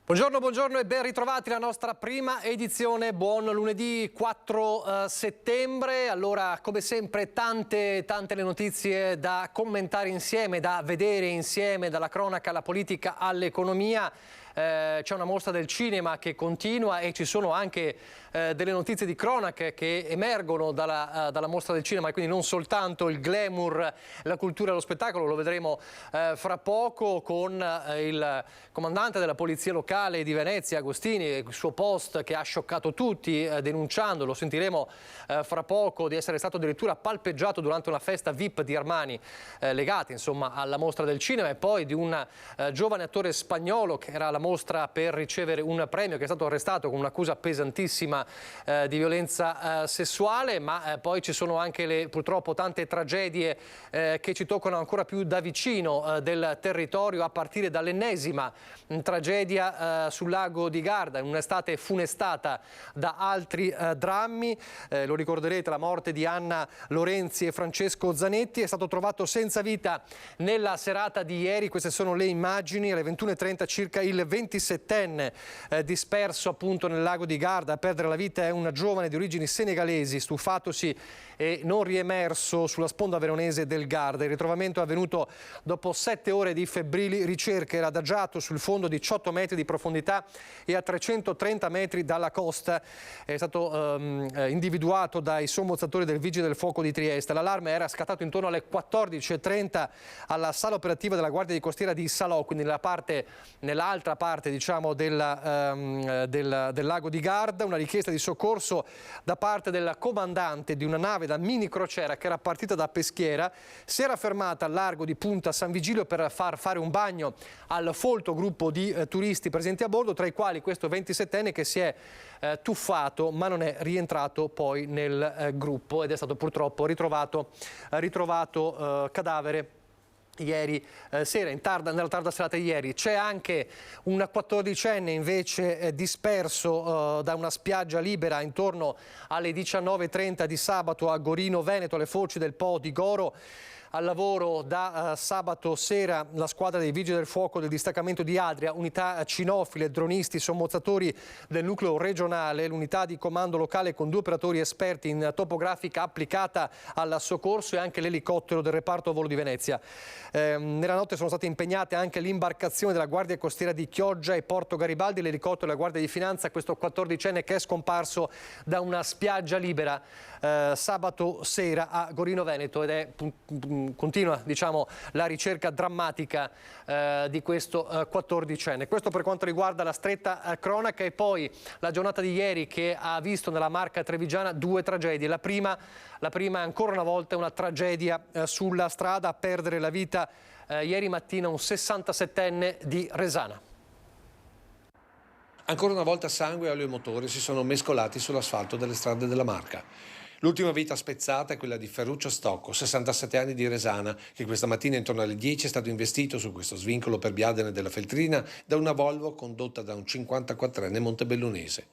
Buongiorno e ben ritrovati alla nostra prima edizione. Buon lunedì 4 settembre. Allora, come sempre, tante le notizie da commentare insieme, da vedere insieme, dalla cronaca alla politica all'economia. C'è una mostra del cinema che continua e ci sono anche delle notizie di cronaca che emergono dalla mostra del cinema, e quindi non soltanto il glamour, la cultura e lo spettacolo. Lo vedremo fra poco con il comandante della polizia locale di Venezia, Agostini, e il suo post che ha scioccato tutti denunciando, lo sentiremo fra poco, di essere stato addirittura palpeggiato durante una festa VIP di Armani legata insomma alla mostra del cinema, e poi di un giovane attore spagnolo che era alla mostra per ricevere un premio, che è stato arrestato con un'accusa pesantissima di violenza sessuale. Ma poi ci sono anche purtroppo tante tragedie che ci toccano ancora più da vicino del territorio, a partire dall'ennesima tragedia sul lago di Garda, in un'estate funestata da altri drammi. Lo ricorderete, la morte di Anna Lorenzi e Francesco Zanetti. È stato trovato senza vita nella serata di ieri. Queste sono le immagini. Alle 21:30 circa il 27enne disperso appunto nel lago di Garda. A perdere la vita è un giovane di origini senegalesi, stufatosi e non riemerso sulla sponda veronese del Garda. Il ritrovamento è avvenuto dopo 7 ore di febbrili ricerche. Era adagiato sul fondo di 18 metri di profondità e a 330 metri dalla costa. È stato individuato dai sommozzatori del Vigili del Fuoco di Trieste. L'allarme era scattato intorno alle 14:30 alla sala operativa della Guardia di Costiera di Salò, quindi nell'altra parte diciamo del lago di Garda. Una richiesta di soccorso da parte del comandante di una nave da mini crociera che era partita da Peschiera, si era fermata al largo di Punta San Vigilio per far fare un bagno al folto gruppo di turisti presenti a bordo, tra i quali questo 27enne che si è tuffato ma non è rientrato poi nel gruppo, ed è stato purtroppo ritrovato cadavere ieri sera, nella tarda serata di ieri. C'è anche un 14enne invece disperso da una spiaggia libera intorno alle 19:30 di sabato a Gorino Veneto, alle foci del Po di Goro. Al lavoro da sabato sera la squadra dei Vigili del Fuoco del distaccamento di Adria, unità cinofile, dronisti, sommozzatori del nucleo regionale, l'unità di comando locale con 2 operatori esperti in topografica applicata al soccorso, e anche l'elicottero del reparto volo di Venezia. Nella notte sono state impegnate anche l'imbarcazione della Guardia Costiera di Chioggia e Porto Garibaldi, l'elicottero della Guardia di Finanza. Questo 14enne che è scomparso da una spiaggia libera sabato sera a Gorino Veneto, ed continua diciamo la ricerca drammatica di questo 14enne. Questo per quanto riguarda la stretta cronaca. E poi la giornata di ieri che ha visto nella Marca trevigiana 2 tragedie. La prima è ancora una volta una tragedia sulla strada. A perdere la vita ieri mattina un 67enne di Resana. Ancora una volta sangue e olio motore si sono mescolati sull'asfalto delle strade della Marca. L'ultima vita spezzata è quella di Ferruccio Stocco, 67 anni di Resana, che questa mattina intorno alle 10 è stato investito su questo svincolo per Biadene della Feltrina da una Volvo condotta da un 54enne montebellunese.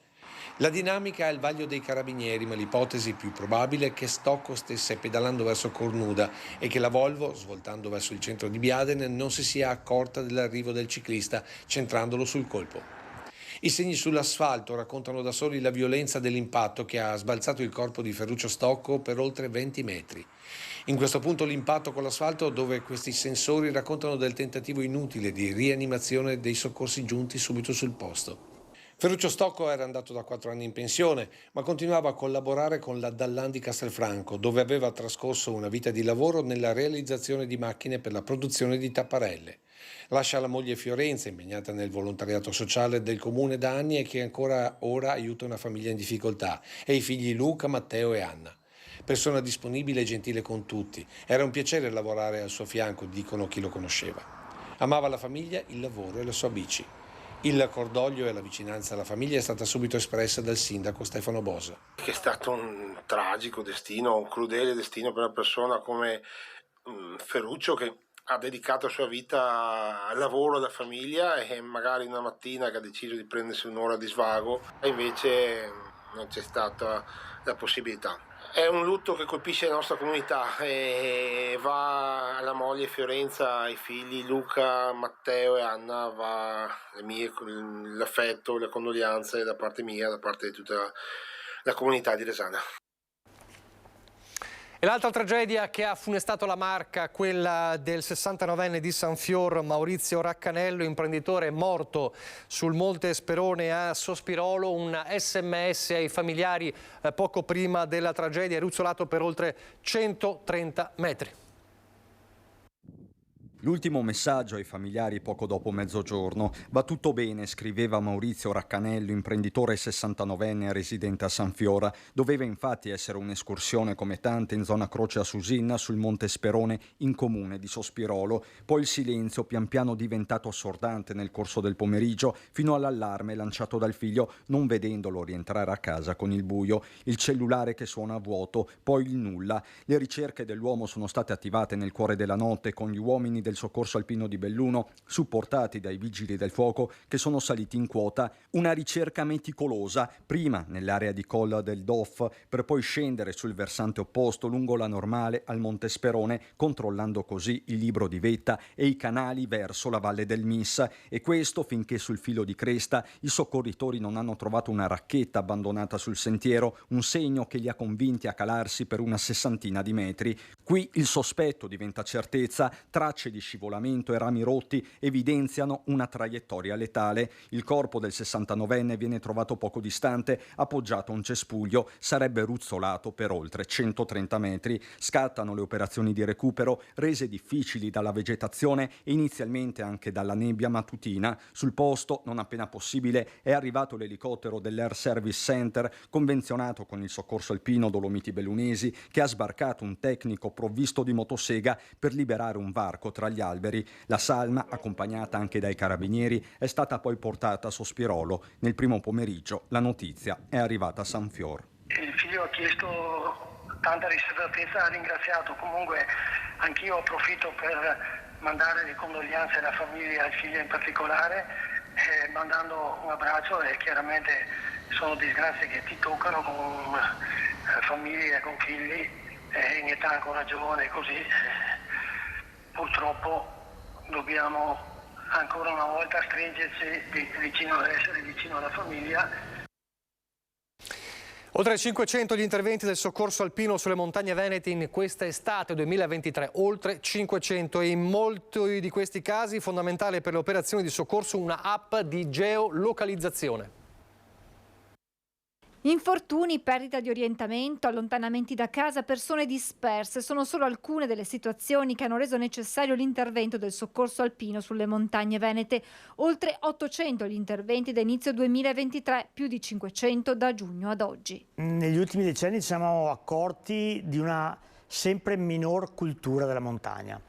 La dinamica è il vaglio dei carabinieri, ma l'ipotesi più probabile è che Stocco stesse pedalando verso Cornuda e che la Volvo, svoltando verso il centro di Biadene, non si sia accorta dell'arrivo del ciclista, centrandolo sul colpo. I segni sull'asfalto raccontano da soli la violenza dell'impatto che ha sbalzato il corpo di Ferruccio Stocco per oltre 20 metri. In questo punto l'impatto con l'asfalto, dove questi sensori raccontano del tentativo inutile di rianimazione dei soccorsi giunti subito sul posto. Ferruccio Stocco era andato da 4 anni in pensione, ma continuava a collaborare con la Dallan di Castelfranco, dove aveva trascorso una vita di lavoro nella realizzazione di macchine per la produzione di tapparelle. Lascia la moglie Fiorenza, impegnata nel volontariato sociale del comune da anni e che ancora ora aiuta una famiglia in difficoltà, e i figli Luca, Matteo e Anna. Persona disponibile e gentile con tutti. Era un piacere lavorare al suo fianco, dicono chi lo conosceva. Amava la famiglia, il lavoro e la sua bici. Il cordoglio e la vicinanza alla famiglia è stata subito espressa dal sindaco Stefano Bosa. Che è stato un tragico destino, un crudele destino per una persona come Ferruccio, che ha dedicato la sua vita al lavoro, alla famiglia, e magari una mattina che ha deciso di prendersi un'ora di svago e invece non c'è stata la possibilità. È un lutto che colpisce la nostra comunità e va alla moglie Fiorenza, ai figli Luca, Matteo e Anna, va l'affetto, le condoglianze da parte mia, da parte di tutta la comunità di Resana. E l'altra tragedia che ha funestato la Marca, quella del 69enne di Sanfior, Maurizio Raccanello, imprenditore morto sul Monte Sperone a Sospirolo. Un SMS ai familiari poco prima della tragedia, ruzzolato per oltre 130 metri. L'ultimo messaggio ai familiari poco dopo mezzogiorno. Va tutto bene, scriveva Maurizio Raccanello, imprenditore 69enne residente a Sanfiora. Doveva infatti essere un'escursione come tante in zona Croce a Susinna sul Monte Sperone in comune di Sospirolo. Poi il silenzio pian piano diventato assordante nel corso del pomeriggio fino all'allarme lanciato dal figlio non vedendolo rientrare a casa con il buio. Il cellulare che suona a vuoto, poi il nulla. Le ricerche dell'uomo sono state attivate nel cuore della notte con gli uomini del Soccorso Alpino di Belluno, supportati dai vigili del fuoco che sono saliti in quota. Una ricerca meticolosa, prima nell'area di Colla del Doff, per poi scendere sul versante opposto lungo la Normale al Monte Sperone, controllando così il libro di vetta e i canali verso la Valle del Mis. E questo finché sul filo di cresta i soccorritori non hanno trovato una racchetta abbandonata sul sentiero, un segno che li ha convinti a calarsi per una 60 di metri. Qui il sospetto diventa certezza, tracce di scivolamento e rami rotti evidenziano una traiettoria letale. Il corpo del 69enne viene trovato poco distante, appoggiato a un cespuglio, sarebbe ruzzolato per oltre 130 metri. Scattano le operazioni di recupero, rese difficili dalla vegetazione e inizialmente anche dalla nebbia mattutina. Sul posto, non appena possibile, è arrivato l'elicottero dell'Air Service Center, convenzionato con il Soccorso Alpino Dolomiti Bellunesi, che ha sbarcato un tecnico provvisto di motosega per liberare un varco tra gli alberi. La salma, accompagnata anche dai carabinieri, è stata poi portata a Sospirolo. Nel primo pomeriggio la notizia è arrivata a Sanfior. Il figlio ha chiesto tanta riservatezza, ha ringraziato. Comunque anch'io approfitto per mandare le condoglianze alla famiglia e al figlio in particolare, mandando un abbraccio. E chiaramente sono disgrazie che ti toccano con famiglie, con figli in età ancora giovane così. Purtroppo dobbiamo ancora una volta stringerci vicino, essere vicino alla famiglia. Oltre 500 gli interventi del Soccorso Alpino sulle montagne venete in questa estate 2023, oltre 500, e in molti di questi casi fondamentale per le operazioni di soccorso una app di geolocalizzazione. Infortuni, perdita di orientamento, allontanamenti da casa, persone disperse sono solo alcune delle situazioni che hanno reso necessario l'intervento del Soccorso Alpino sulle montagne venete. Oltre 800 gli interventi da inizio 2023, più di 500 da giugno ad oggi. Negli ultimi decenni ci siamo accorti di una sempre minor cultura della montagna.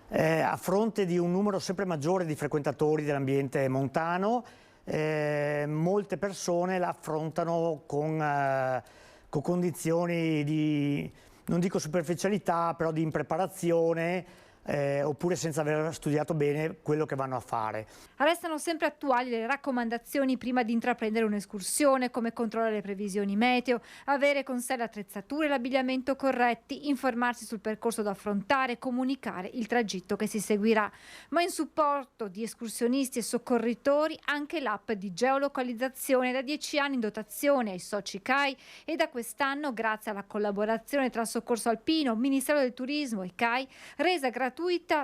A fronte di un numero sempre maggiore di frequentatori dell'ambiente montano, molte persone la affrontano con condizioni di, non dico superficialità, però di impreparazione, oppure senza aver studiato bene quello che vanno a fare. Restano sempre attuali le raccomandazioni prima di intraprendere un'escursione, come controllare le previsioni meteo, avere con sé le attrezzature e l'abbigliamento corretti, informarsi sul percorso da affrontare, comunicare il tragitto che si seguirà. Ma in supporto di escursionisti e soccorritori anche l'app di geolocalizzazione, da 10 anni in dotazione ai soci CAI, e da quest'anno, grazie alla collaborazione tra Soccorso Alpino, Ministero del Turismo e CAI, resa gratuita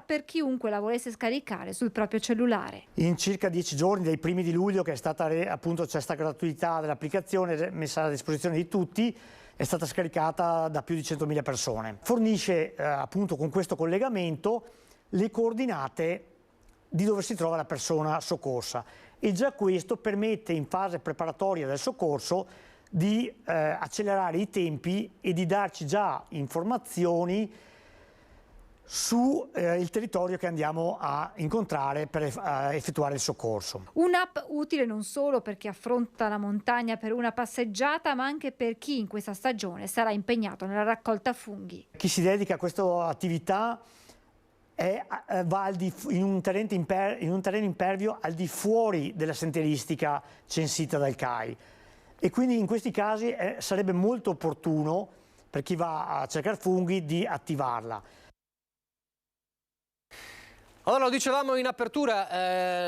per chiunque la volesse scaricare sul proprio cellulare. In circa 10 giorni, dai primi di luglio, che è stata appunto, c'è stata gratuità dell'applicazione messa a disposizione di tutti, è stata scaricata da più di 100.000 persone. Fornisce appunto con questo collegamento le coordinate di dove si trova la persona soccorsa, e già questo permette in fase preparatoria del soccorso di accelerare i tempi e di darci già informazioni su il territorio che andiamo a incontrare per effettuare il soccorso. Un'app utile non solo per chi affronta la montagna per una passeggiata, ma anche per chi in questa stagione sarà impegnato nella raccolta funghi. Chi si dedica a questa attività va in un terreno impervio al di fuori della sentieristica censita dal CAI, e quindi in questi casi sarebbe molto opportuno per chi va a cercare funghi di attivarla. Allora, lo dicevamo in apertura,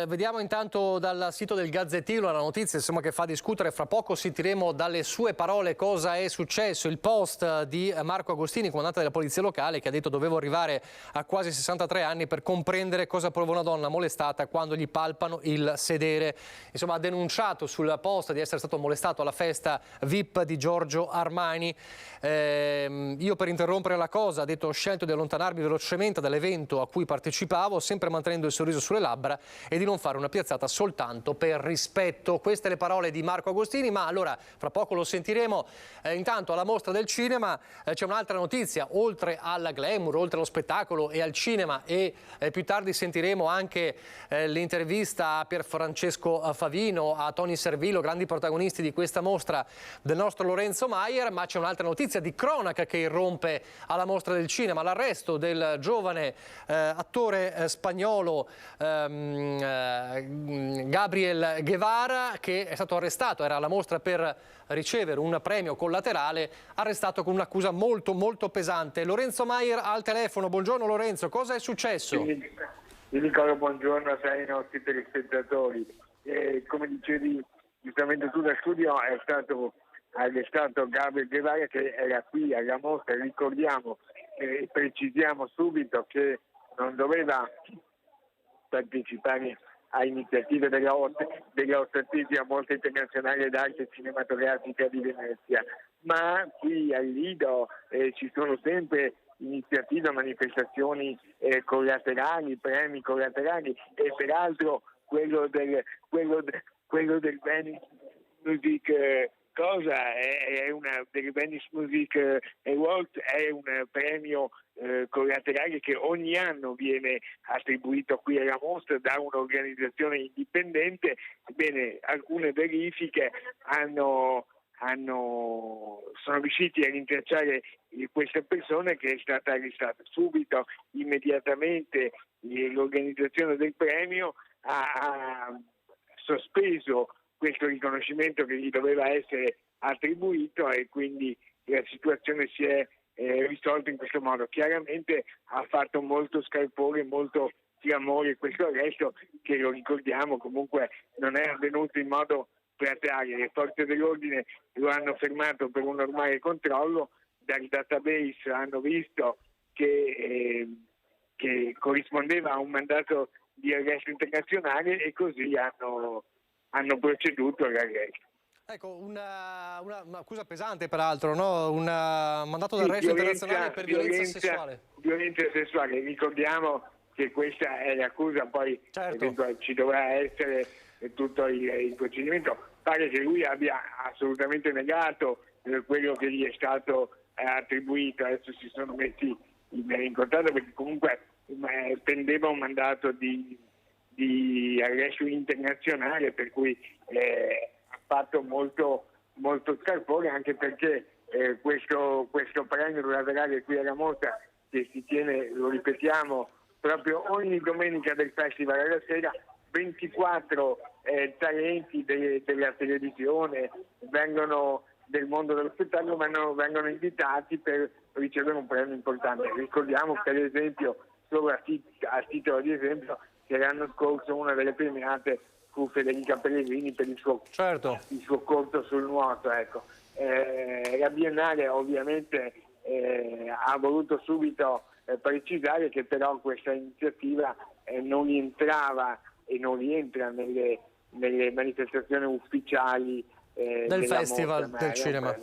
vediamo intanto dal sito del Gazzettino la notizia insomma, che fa discutere. Fra poco sentiremo dalle sue parole cosa è successo. Il post di Marco Agostini, comandante della polizia locale, che ha detto dovevo arrivare a quasi 63 anni per comprendere cosa prova una donna molestata quando gli palpano il sedere. Insomma, ha denunciato sul post di essere stato molestato alla festa VIP di Giorgio Armani. Io, per interrompere la cosa, ha detto, ho scelto di allontanarmi velocemente dall'evento a cui partecipavo, sempre mantenendo il sorriso sulle labbra, e di non fare una piazzata soltanto per rispetto. Queste le parole di Marco Agostini, ma allora fra poco lo sentiremo. Intanto alla Mostra del Cinema c'è un'altra notizia, oltre al glamour, oltre allo spettacolo e al cinema, e più tardi sentiremo anche l'intervista a Pierfrancesco Favino, a Tony Servillo, grandi protagonisti di questa mostra del nostro Lorenzo Maier, ma c'è un'altra notizia di cronaca che irrompe alla Mostra del Cinema, l'arresto del giovane attore spagnolo Gabriel Guevara, che è stato arrestato, era alla mostra per ricevere un premio collaterale, arrestato con un'accusa molto molto pesante. Lorenzo Maier al telefono. Buongiorno Lorenzo, cosa è successo? Io Nicola, buongiorno a te e ai nostri telespettatori. Come dicevi giustamente tu da studio, è stato arrestato Gabriel Guevara, che era qui alla mostra. Ricordiamo e precisiamo subito che non doveva partecipare a iniziative della Ottantesima Mostra Internazionale d'Arte Cinematografica di Venezia, ma qui al Lido ci sono sempre iniziative, manifestazioni collaterali, premi collaterali, e peraltro quello del Venice Music del Venice Music Awards è un premio collaterale che ogni anno viene attribuito qui alla mostra da un'organizzazione indipendente. Ebbene, alcune verifiche sono riusciti a rintracciare questa persona, che è stata arrestata subito. Immediatamente l'organizzazione del premio ha sospeso questo riconoscimento che gli doveva essere attribuito, e quindi la situazione si è risolta in questo modo. Chiaramente ha fatto molto scalpore, molto clamore questo arresto, che, lo ricordiamo, comunque non è avvenuto in modo plateale. Le forze dell'ordine lo hanno fermato per un normale controllo, dal database hanno visto che corrispondeva a un mandato di arresto internazionale, e così hanno proceduto all'arresto. Ecco, un'accusa pesante peraltro, no? Un mandato d'arresto internazionale per violenza sessuale. Violenza sessuale, ricordiamo che questa è l'accusa, poi certo, ci dovrà essere tutto il procedimento. Pare che lui abbia assolutamente negato quello che gli è stato attribuito. Adesso si sono messi in contatto, perché comunque pendeva un mandato di arresto internazionale, per cui ha fatto molto scalpore, anche perché questo premio collaterale qui alla mostra, che si tiene, lo ripetiamo, proprio ogni domenica del festival alla sera, 24 talenti della televisione del mondo dello spettacolo vengono invitati per ricevere un premio importante. Ricordiamo, per esempio, solo a titolo di esempio, che l'anno scorso una delle premiate fu Federica Pellegrini per il suo corto sul nuoto. Ecco. La Biennale ovviamente ha voluto subito precisare che però questa iniziativa non rientrava e non rientra nelle manifestazioni ufficiali del Festival del Cinema.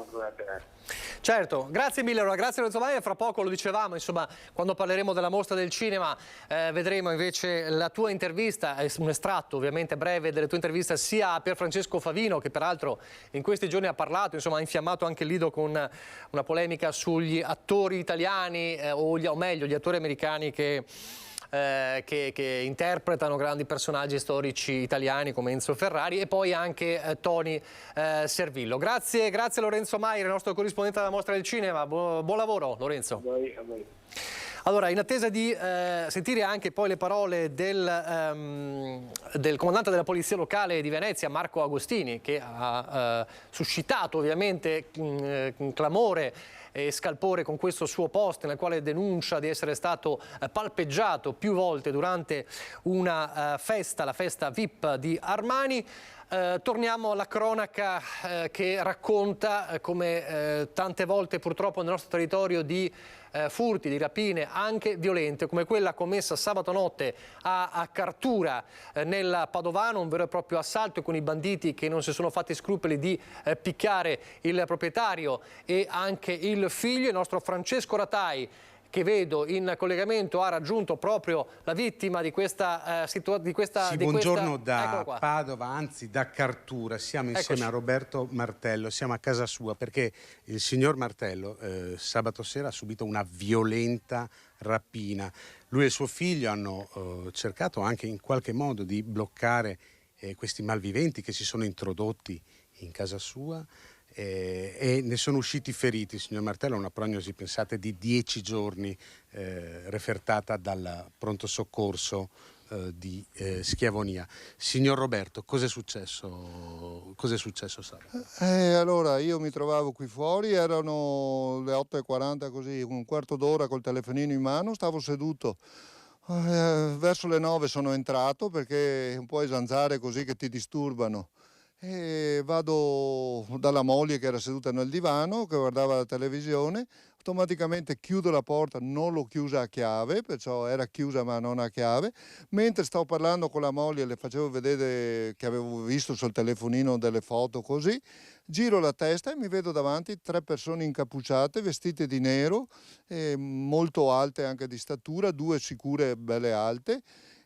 Certo, grazie mille, grazie Lorenzo Maier. Fra poco, lo dicevamo, insomma, quando parleremo della Mostra del Cinema vedremo invece la tua intervista, un estratto ovviamente breve delle tue interviste, sia a Pierfrancesco Favino, che peraltro in questi giorni ha parlato, insomma ha infiammato anche il Lido con una polemica sugli attori italiani o meglio gli attori americani che interpretano grandi personaggi storici italiani come Enzo Ferrari, e poi anche Tony Servillo. Grazie Lorenzo Maier, il nostro corrispondente alla Mostra del Cinema. Buon lavoro Lorenzo. A voi. Allora, in attesa di sentire anche poi le parole del comandante della Polizia Locale di Venezia, Marco Agostini, che ha suscitato ovviamente clamore e scalpore con questo suo post nel quale denuncia di essere stato palpeggiato più volte durante una festa, la festa VIP di Armani. Torniamo alla cronaca che racconta come tante volte purtroppo nel nostro territorio di furti, di rapine anche violente, come quella commessa sabato notte a Cartura nel Padovano, un vero e proprio assalto con i banditi che non si sono fatti scrupoli di picchiare il proprietario e anche il figlio. Il nostro Francesco Ratai, che vedo in collegamento, ha raggiunto proprio la vittima di questa situazione. Buongiorno da Padova, anzi da Cartura. Siamo insieme a Roberto Martello, siamo a casa sua perché il signor Martello sabato sera ha subito una violenta rapina. Lui e suo figlio hanno cercato anche in qualche modo di bloccare questi malviventi che si sono introdotti in casa sua. E ne sono usciti feriti. Signor Martello, una prognosi, pensate, di 10 giorni refertata dal pronto soccorso di Schiavonia. Signor Roberto, cos'è successo? Cos'è successo sabato? Allora, io mi trovavo qui fuori, erano le 8:40 così, un quarto d'ora col telefonino in mano, stavo seduto. Verso le 9 sono entrato perché un po' è zanzare così che ti disturbano. E vado dalla moglie che era seduta nel divano, che guardava la televisione, automaticamente chiudo la porta, non l'ho chiusa a chiave, perciò era chiusa ma non a chiave. Mentre stavo parlando con la moglie le facevo vedere che avevo visto sul telefonino delle foto così, giro la testa e mi vedo davanti 3 persone incappucciate, vestite di nero, molto alte anche di statura, 2 sicure belle alte.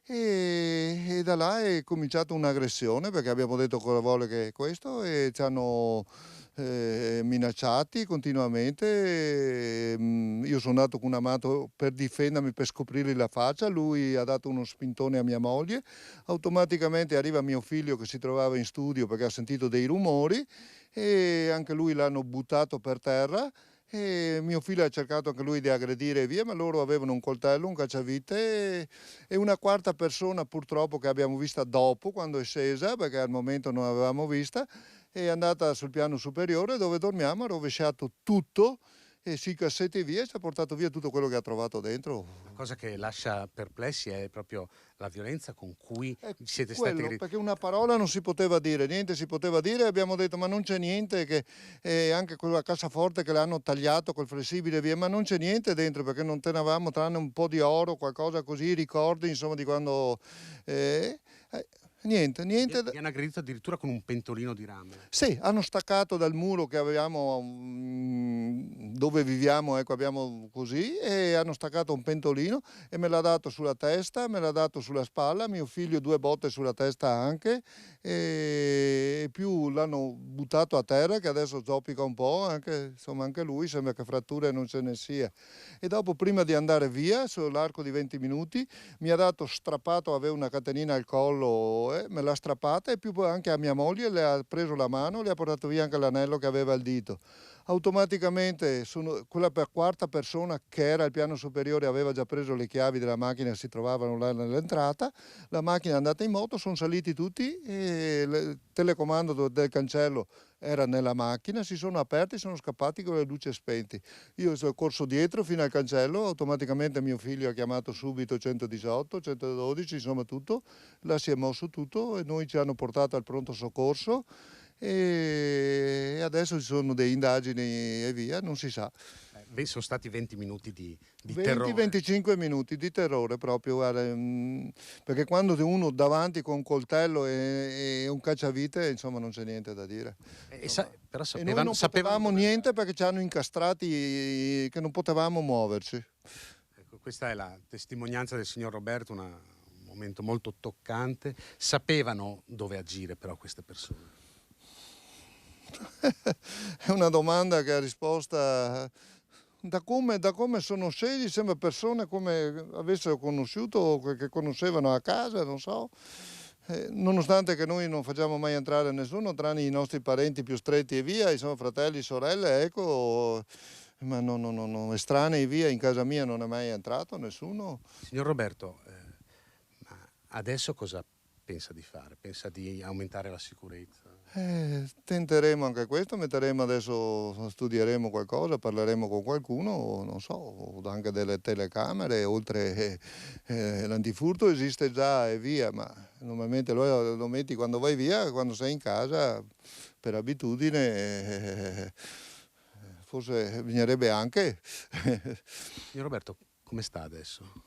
E da là è cominciata un'aggressione perché abbiamo detto cosa vuole che è questo e ci hanno minacciati continuamente. Io sono andato con una moto per difendermi, per scoprirgli la faccia, lui ha dato uno spintone a mia moglie, automaticamente arriva mio figlio che si trovava in studio perché ha sentito dei rumori e anche lui l'hanno buttato per terra. E mio figlio ha cercato anche lui di aggredire via, ma loro avevano un coltello, un cacciavite e una quarta persona purtroppo che abbiamo vista dopo quando è scesa, perché al momento non l'avevamo vista, è andata sul piano superiore dove dormiamo, ha rovesciato tutto e sui cassetti via e ci ha portato via tutto quello che ha trovato dentro. La cosa che lascia perplessi è proprio la violenza con cui siete stati... Perché una parola non si poteva dire, niente si poteva dire, abbiamo detto ma non c'è niente, che anche quella cassaforte che l'hanno tagliato col flessibile via, ma non c'è niente dentro perché non tenevamo tranne un po' di oro, qualcosa così, ricordi insomma di quando... Niente. Vi hanno aggredito addirittura con un pentolino di rame. Sì, hanno staccato dal muro che avevamo dove viviamo, ecco, abbiamo così, e hanno staccato un pentolino e me l'ha dato sulla testa, me l'ha dato sulla spalla, mio figlio 2 botte sulla testa anche, e più l'hanno buttato a terra che adesso zoppica un po', anche, insomma anche lui sembra che fratture non ce ne sia. E dopo, prima di andare via, sull'arco di 20 minuti, mi ha dato strappato, aveva una catenina al collo, me l'ha strappata e più anche a mia moglie le ha preso la mano, le ha portato via anche l'anello che aveva al dito. Automaticamente quella quarta persona che era al piano superiore aveva già preso le chiavi della macchina, si trovavano là nell'entrata, la macchina è andata in moto, sono saliti tutti e il telecomando del cancello era nella macchina, si sono aperti, sono scappati con le luci spenti. Io sono corso dietro fino al cancello, automaticamente mio figlio ha chiamato subito 118, 112, insomma tutto, là si è mosso tutto e noi ci hanno portato al pronto soccorso e adesso ci sono delle indagini e via, non si sa. Sono stati 20 minuti di terrore. 20-25 minuti di terrore proprio, guarda, perché quando uno davanti con un coltello e un cacciavite, insomma non c'è niente da dire. Però e noi non sapevamo niente perché ci hanno incastrati che non potevamo muoverci. Ecco, questa è la testimonianza del signor Roberto, un momento molto toccante. Sapevano dove agire però queste persone? È una domanda che ha risposta... Da come sono scesi sembra persone come avessero conosciuto o che conoscevano a casa, non so. Nonostante che noi non facciamo mai entrare nessuno, tranne i nostri parenti più stretti e via, insomma fratelli, sorelle, ecco, ma no, estranei via, in casa mia non è mai entrato nessuno. Signor Roberto, ma adesso cosa pensa di fare? Pensa di aumentare la sicurezza? Tenteremo anche questo, studieremo qualcosa, parleremo con qualcuno, non so, anche delle telecamere, oltre l'antifurto esiste già e via, ma normalmente lo metti quando vai via, quando sei in casa, per abitudine, forse bisognerebbe anche. Signor Roberto, come sta adesso?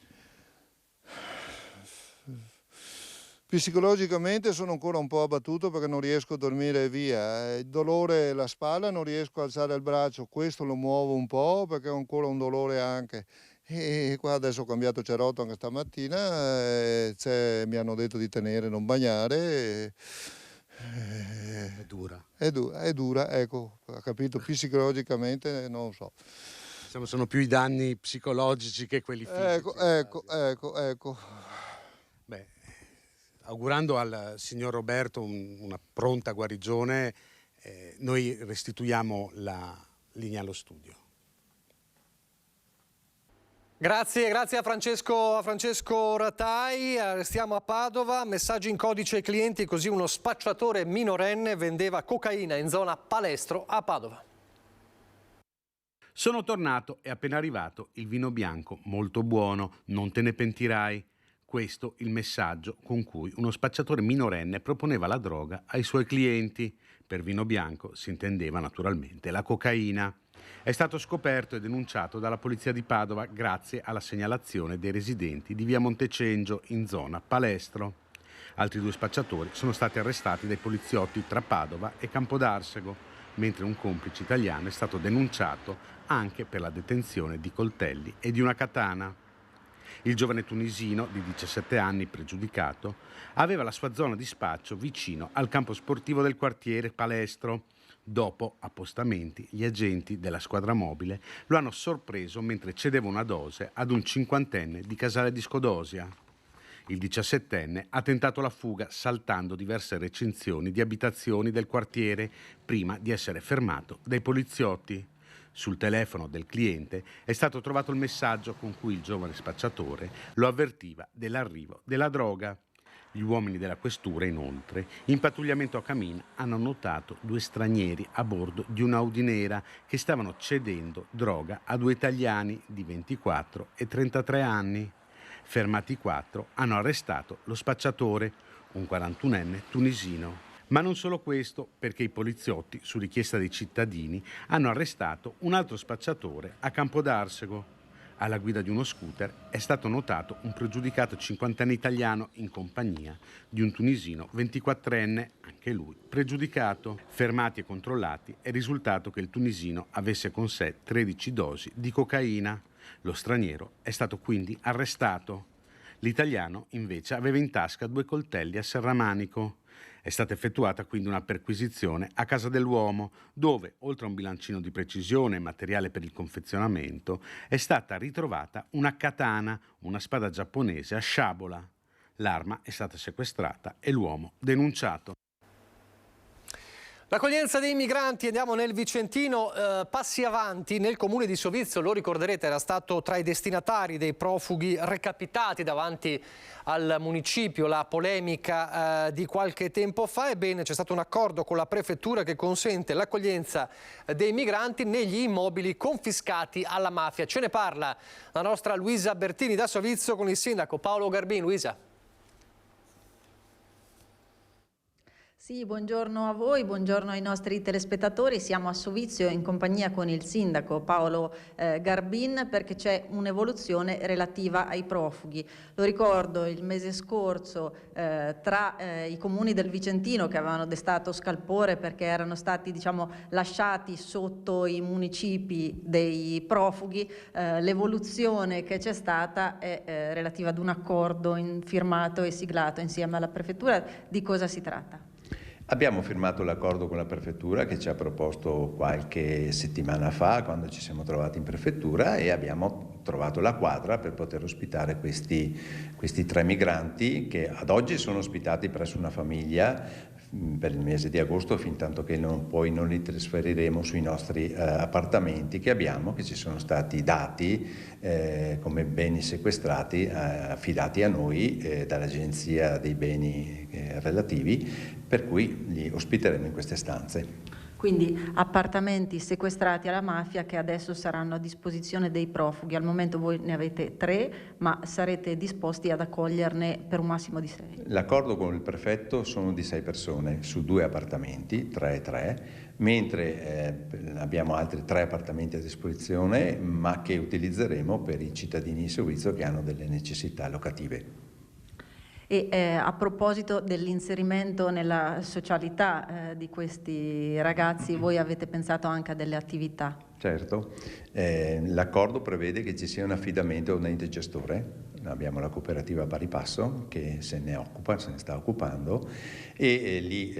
Psicologicamente sono ancora un po' abbattuto perché non riesco a dormire via. Il dolore alla spalla, non riesco a alzare il braccio, questo lo muovo un po' perché ho ancora un dolore anche. E qua adesso ho cambiato cerotto anche stamattina, mi hanno detto di tenere, non bagnare. È dura. È dura, ecco, ha capito, psicologicamente non lo so. Sono più i danni psicologici che quelli fisici. Ecco. Beh, augurando al signor Roberto una pronta guarigione, noi restituiamo la linea allo studio. Grazie a Francesco Ratai. Restiamo a Padova. Messaggi in codice ai clienti, così uno spacciatore minorenne vendeva cocaina in zona Palestro a Padova. Sono tornato, è appena arrivato il vino bianco, molto buono, non te ne pentirai. Questo il messaggio con cui uno spacciatore minorenne proponeva la droga ai suoi clienti. Per vino bianco si intendeva naturalmente la cocaina. È stato scoperto e denunciato dalla polizia di Padova grazie alla segnalazione dei residenti di via Montecengio in zona Palestro. Altri 2 spacciatori sono stati arrestati dai poliziotti tra Padova e Campodarsego, mentre un complice italiano è stato denunciato anche per la detenzione di coltelli e di una katana. Il giovane tunisino di 17 anni, pregiudicato, aveva la sua zona di spaccio vicino al campo sportivo del quartiere Palestro. Dopo appostamenti, gli agenti della squadra mobile lo hanno sorpreso mentre cedeva una dose ad un 50enne di Casale di Scodosia. Il 17enne ha tentato la fuga saltando diverse recinzioni di abitazioni del quartiere prima di essere fermato dai poliziotti. Sul telefono del cliente è stato trovato il messaggio con cui il giovane spacciatore lo avvertiva dell'arrivo della droga. Gli uomini della questura, inoltre, in pattugliamento a Camin, hanno notato 2 stranieri a bordo di un'Audi nera che stavano cedendo droga a 2 italiani di 24 e 33 anni. Fermati i 4, hanno arrestato lo spacciatore, un 41enne tunisino. Ma non solo questo, perché i poliziotti, su richiesta dei cittadini, hanno arrestato un altro spacciatore a Campodarsego. Alla guida di uno scooter è stato notato un pregiudicato 50enne italiano in compagnia di un tunisino 24enne, anche lui pregiudicato. Fermati e controllati è risultato che il tunisino avesse con sé 13 dosi di cocaina. Lo straniero è stato quindi arrestato. L'italiano invece aveva in tasca 2 coltelli a serramanico. È stata effettuata quindi una perquisizione a casa dell'uomo, dove, oltre a un bilancino di precisione e materiale per il confezionamento, è stata ritrovata una katana, una spada giapponese a sciabola. L'arma è stata sequestrata e l'uomo denunciato. L'accoglienza dei migranti, andiamo nel Vicentino, passi avanti. Nel comune di Sovizio, lo ricorderete, era stato tra i destinatari dei profughi recapitati davanti al municipio, la polemica di qualche tempo fa. Ebbene, c'è stato un accordo con la prefettura che consente l'accoglienza dei migranti negli immobili confiscati alla mafia. Ce ne parla la nostra Luisa Bertini da Sovizio con il sindaco Paolo Garbin. Luisa. Sì, buongiorno a voi, buongiorno ai nostri telespettatori. Siamo a Sovizio in compagnia con il sindaco Paolo Garbin perché c'è un'evoluzione relativa ai profughi. Lo ricordo, il mese scorso tra i comuni del Vicentino che avevano destato scalpore perché erano stati lasciati sotto i municipi dei profughi, l'evoluzione che c'è stata è relativa ad un accordo firmato e siglato insieme alla prefettura. Di cosa si tratta? Abbiamo firmato l'accordo con la prefettura che ci ha proposto qualche settimana fa quando ci siamo trovati in prefettura e abbiamo trovato la quadra per poter ospitare questi 3 migranti che ad oggi sono ospitati presso una famiglia per il mese di agosto, fin tanto che poi non li trasferiremo sui nostri appartamenti che abbiamo, che ci sono stati dati come beni sequestrati, affidati a noi dall'Agenzia dei Beni relativi, per cui li ospiteremo in queste stanze. Quindi appartamenti sequestrati alla mafia che adesso saranno a disposizione dei profughi. Al momento voi ne avete 3, ma sarete disposti ad accoglierne per un massimo di 6? L'accordo con il prefetto sono di 6 persone su 2 appartamenti, 3 e 3, mentre abbiamo altri 3 appartamenti a disposizione, ma che utilizzeremo per i cittadini in servizio che hanno delle necessità locative. E a proposito dell'inserimento nella socialità di questi ragazzi, voi avete pensato anche a delle attività? Certo, l'accordo prevede che ci sia un affidamento a un ente gestore. Abbiamo la cooperativa Paripasso che se ne sta occupando, e lì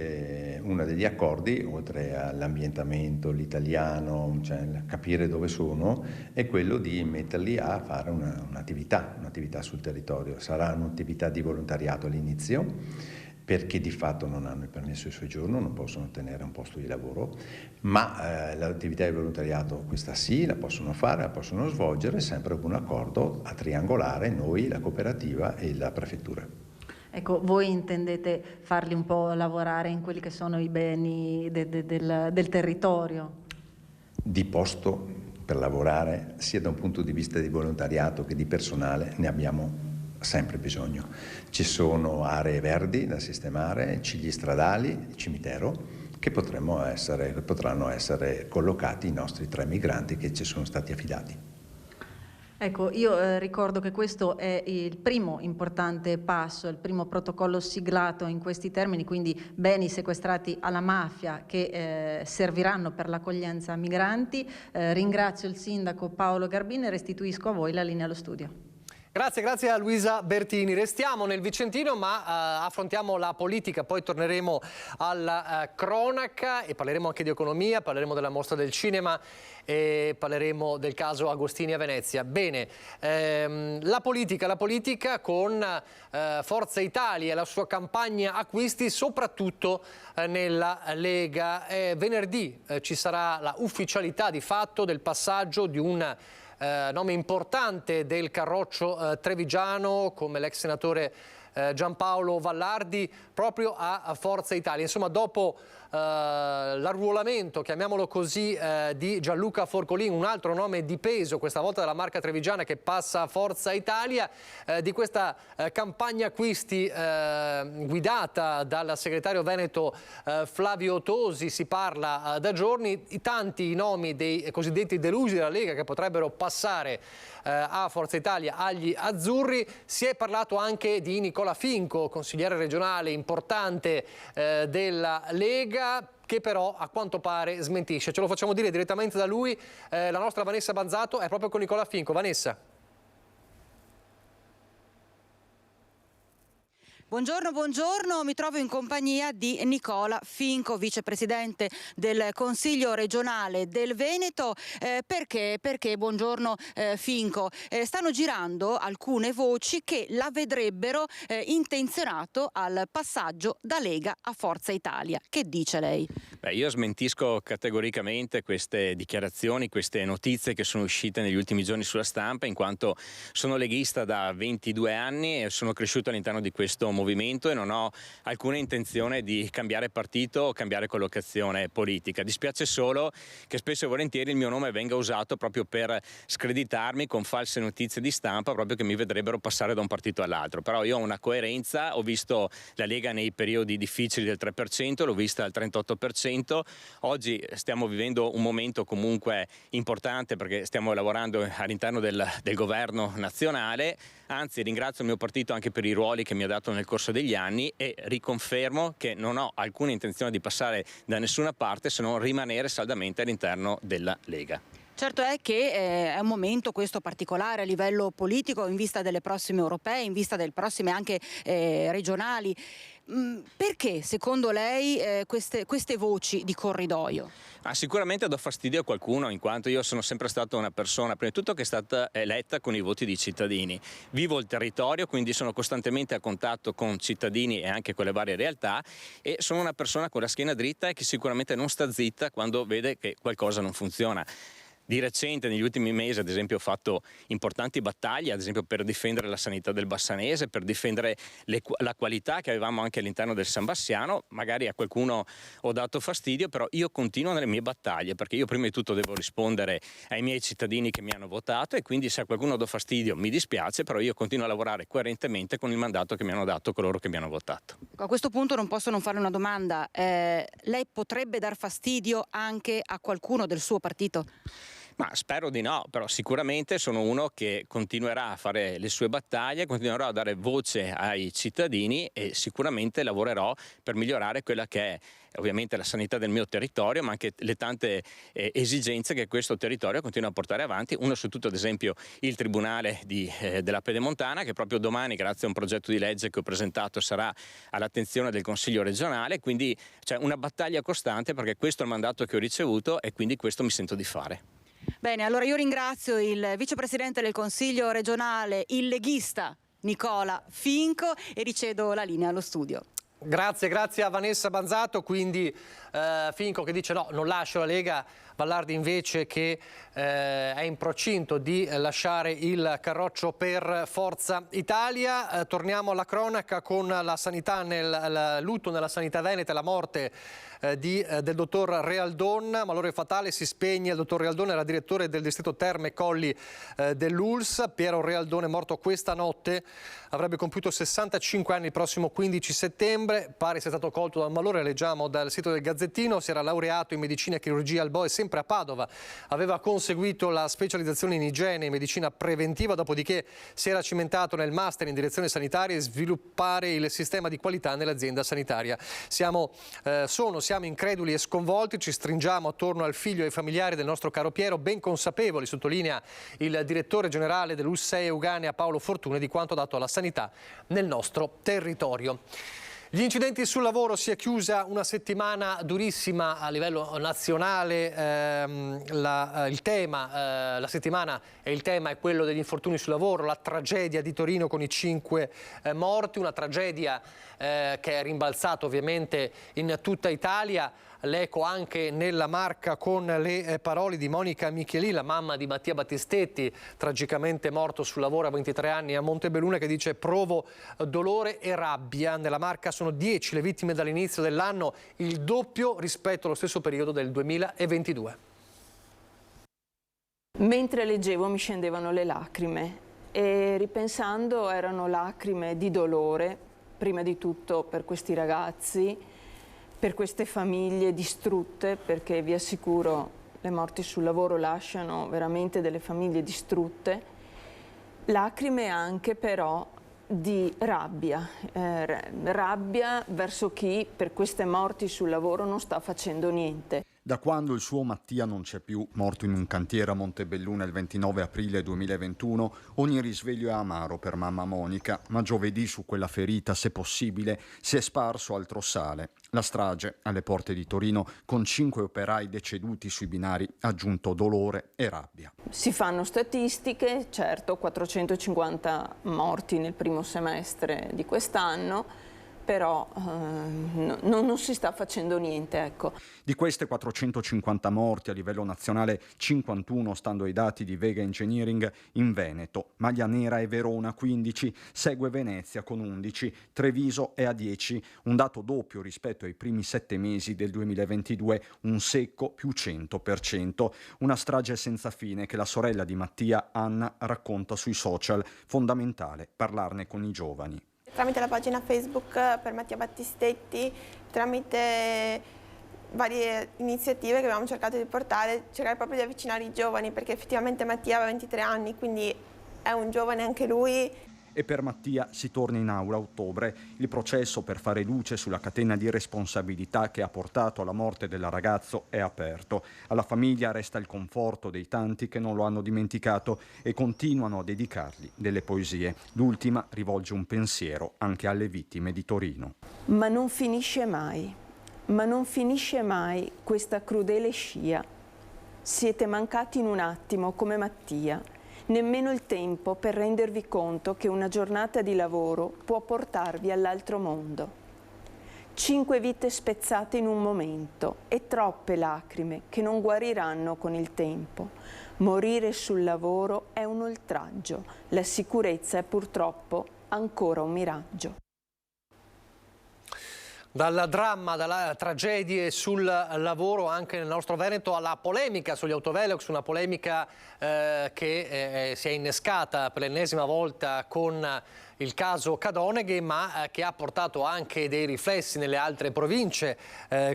uno degli accordi, oltre all'ambientamento, l'italiano, cioè capire dove sono, è quello di metterli a fare un'attività sul territorio. Sarà un'attività di volontariato all'inizio, perché di fatto non hanno il permesso di soggiorno, non possono ottenere un posto di lavoro, ma l'attività di volontariato questa sì, la possono fare, la possono svolgere, sempre con un accordo a triangolare noi, la cooperativa e la prefettura. Ecco, voi intendete farli un po' lavorare in quelli che sono i beni del territorio? Di posto per lavorare, sia da un punto di vista di volontariato che di personale, ne abbiamo sempre bisogno. Ci sono aree verdi da sistemare, cigli stradali, cimitero, che potranno essere collocati i nostri 3 migranti che ci sono stati affidati. Ecco, io ricordo che questo è il primo importante passo, il primo protocollo siglato in questi termini, quindi beni sequestrati alla mafia che serviranno per l'accoglienza migranti. Ringrazio il sindaco Paolo Garbin e restituisco a voi la linea allo studio. Grazie a Luisa Bertini. Restiamo nel Vicentino, ma affrontiamo la politica, poi torneremo alla cronaca e parleremo anche di economia, parleremo della mostra del cinema e parleremo del caso Agostini a Venezia. Bene, la politica con Forza Italia e la sua campagna acquisti, soprattutto nella Lega. Venerdì ci sarà la ufficialità di fatto del passaggio di un nome importante del carroccio trevigiano come l'ex senatore Giampaolo Vallardi proprio a Forza Italia. Insomma, dopo l'arruolamento, chiamiamolo così, di Gianluca Forcolin, un altro nome di peso, questa volta della marca trevigiana che passa a Forza Italia, di questa campagna acquisti guidata dal segretario veneto Flavio Tosi si parla da giorni. Tanti i nomi dei cosiddetti delusi della Lega che potrebbero passare a Forza Italia agli azzurri. Si è parlato anche di Nicola Finco, consigliere regionale importante della Lega, che però a quanto pare smentisce. Ce lo facciamo dire direttamente da lui. La nostra Vanessa Banzato è proprio con Nicola Finco. Vanessa. Buongiorno, mi trovo in compagnia di Nicola Finco, vicepresidente del Consiglio regionale del Veneto. Perché? Buongiorno Finco. Stanno girando alcune voci che la vedrebbero intenzionato al passaggio da Lega a Forza Italia. Che dice lei? Io smentisco categoricamente queste dichiarazioni, queste notizie che sono uscite negli ultimi giorni sulla stampa, in quanto sono leghista da 22 anni e sono cresciuto all'interno di questo movimento e non ho alcuna intenzione di cambiare partito o cambiare collocazione politica. Dispiace solo che spesso e volentieri il mio nome venga usato proprio per screditarmi con false notizie di stampa, proprio che mi vedrebbero passare da un partito all'altro. Però io ho una coerenza, ho visto la Lega nei periodi difficili del 3%, l'ho vista al 38%. Oggi stiamo vivendo un momento comunque importante perché stiamo lavorando all'interno del governo nazionale. Anzi, ringrazio il mio partito anche per i ruoli che mi ha dato nel corso degli anni e riconfermo che non ho alcuna intenzione di passare da nessuna parte se non rimanere saldamente all'interno della Lega. Certo è che è un momento questo particolare a livello politico in vista delle prossime europee, in vista delle prossime anche regionali. Perché secondo lei queste voci di corridoio? Sicuramente do fastidio a qualcuno, in quanto io sono sempre stata una persona, prima di tutto, che è stata eletta con i voti di cittadini. Vivo il territorio, quindi sono costantemente a contatto con cittadini e anche con le varie realtà, e sono una persona con la schiena dritta e che sicuramente non sta zitta quando vede che qualcosa non funziona. Di recente, negli ultimi mesi, ad esempio, ho fatto importanti battaglie, ad esempio per difendere la sanità del Bassanese, per difendere la qualità che avevamo anche all'interno del San Bassiano. Magari a qualcuno ho dato fastidio, però io continuo nelle mie battaglie, perché io prima di tutto devo rispondere ai miei cittadini che mi hanno votato, e quindi se a qualcuno do fastidio mi dispiace, però io continuo a lavorare coerentemente con il mandato che mi hanno dato coloro che mi hanno votato. A questo punto non posso non fare una domanda. Lei potrebbe dar fastidio anche a qualcuno del suo partito? Ma spero di no, però sicuramente sono uno che continuerà a fare le sue battaglie, continuerò a dare voce ai cittadini e sicuramente lavorerò per migliorare quella che è ovviamente la sanità del mio territorio, ma anche le tante esigenze che questo territorio continua a portare avanti. Uno su tutto, ad esempio, il Tribunale della Pedemontana, che proprio domani, grazie a un progetto di legge che ho presentato, sarà all'attenzione del Consiglio regionale. Quindi c'è una battaglia costante, perché questo è il mandato che ho ricevuto e quindi questo mi sento di fare. Bene, allora io ringrazio il vicepresidente del Consiglio regionale, il leghista Nicola Finco, e ricedo la linea allo studio. Grazie a Vanessa Banzato. Quindi Finco che dice no, non lascio la Lega, Vallardi invece che è in procinto di lasciare il carroccio per Forza Italia. Torniamo alla cronaca con la sanità, nel lutto nella sanità veneta, la morte del dottor Realdon. Malore fatale, si spegne il dottor Realdon, era direttore del distretto Terme Colli dell'ULSS. Piero Realdon è morto questa notte, avrebbe compiuto 65 anni il prossimo 15 settembre. Pare sia stato colto da un malore, leggiamo dal sito del Gazzettino. Si era laureato in medicina e chirurgia al BOE sempre a Padova, aveva conseguito la specializzazione in igiene e medicina preventiva, dopodiché si era cimentato nel master in direzione sanitaria e sviluppare il sistema di qualità nell'azienda sanitaria. Siamo increduli e sconvolti, ci stringiamo attorno al figlio e ai familiari del nostro caro Piero, ben consapevoli, sottolinea il direttore generale dell'ULSS Euganea Paolo Fortuna, di quanto dato alla sanità nel nostro territorio. Gli incidenti sul lavoro, si è chiusa una settimana durissima a livello nazionale. La settimana e il tema è quello degli infortuni sul lavoro, la tragedia di Torino con i 5 morti, una tragedia che è rimbalzata ovviamente in tutta Italia. L'eco anche nella Marca con le parole di Monica Michelin, la mamma di Mattia Battistetti, tragicamente morto sul lavoro a 23 anni a Montebelluna, che dice: provo dolore e rabbia. Nella Marca sono 10 le vittime dall'inizio dell'anno, il doppio rispetto allo stesso periodo del 2022. Mentre leggevo mi scendevano le lacrime e, ripensando, erano lacrime di dolore, prima di tutto per questi ragazzi, per queste famiglie distrutte, perché vi assicuro le morti sul lavoro lasciano veramente delle famiglie distrutte. Lacrime anche però di rabbia, rabbia verso chi per queste morti sul lavoro non sta facendo niente. Da quando il suo Mattia non c'è più, morto in un cantiere a Montebelluna il 29 aprile 2021, ogni risveglio è amaro per mamma Monica, ma giovedì su quella ferita, se possibile, si è sparso altro sale. La strage alle porte di Torino, con 5 operai deceduti sui binari, ha aggiunto dolore e rabbia. Si fanno statistiche, certo, 450 morti nel primo semestre di quest'anno, però non si sta facendo niente, ecco. Di queste 450 morti a livello nazionale, 51, stando ai dati di Vega Engineering, in Veneto, Maglia Nera e Verona 15, segue Venezia con 11, Treviso è a 10, un dato doppio rispetto ai primi 7 mesi del 2022, un secco più 100%, una strage senza fine che la sorella di Mattia, Anna, racconta sui social, fondamentale parlarne con i giovani. Tramite la pagina Facebook per Mattia Battistetti, tramite varie iniziative che abbiamo cercato di portare, cercare proprio di avvicinare i giovani, perché effettivamente Mattia aveva 23 anni, quindi è un giovane anche lui. e per Mattia si torna in aula a ottobre. Il processo per fare luce sulla catena di responsabilità che ha portato alla morte del ragazzo è aperto. Alla famiglia resta il conforto dei tanti che non lo hanno dimenticato e continuano a dedicargli delle poesie. L'ultima rivolge un pensiero anche alle vittime di Torino. Ma non finisce mai questa crudele scia. Siete mancati in un attimo come Mattia. Nemmeno il tempo per rendervi conto che una giornata di lavoro può portarvi all'altro mondo. 5 vite spezzate in un momento e troppe lacrime che non guariranno con il tempo. Morire sul lavoro è un oltraggio, la sicurezza è purtroppo ancora un miraggio. Dal dramma, dalle tragedie sul lavoro anche nel nostro Veneto alla polemica sugli autovelox, una polemica che si è innescata per l'ennesima volta con il caso Cadoneghe, ma che ha portato anche dei riflessi nelle altre province.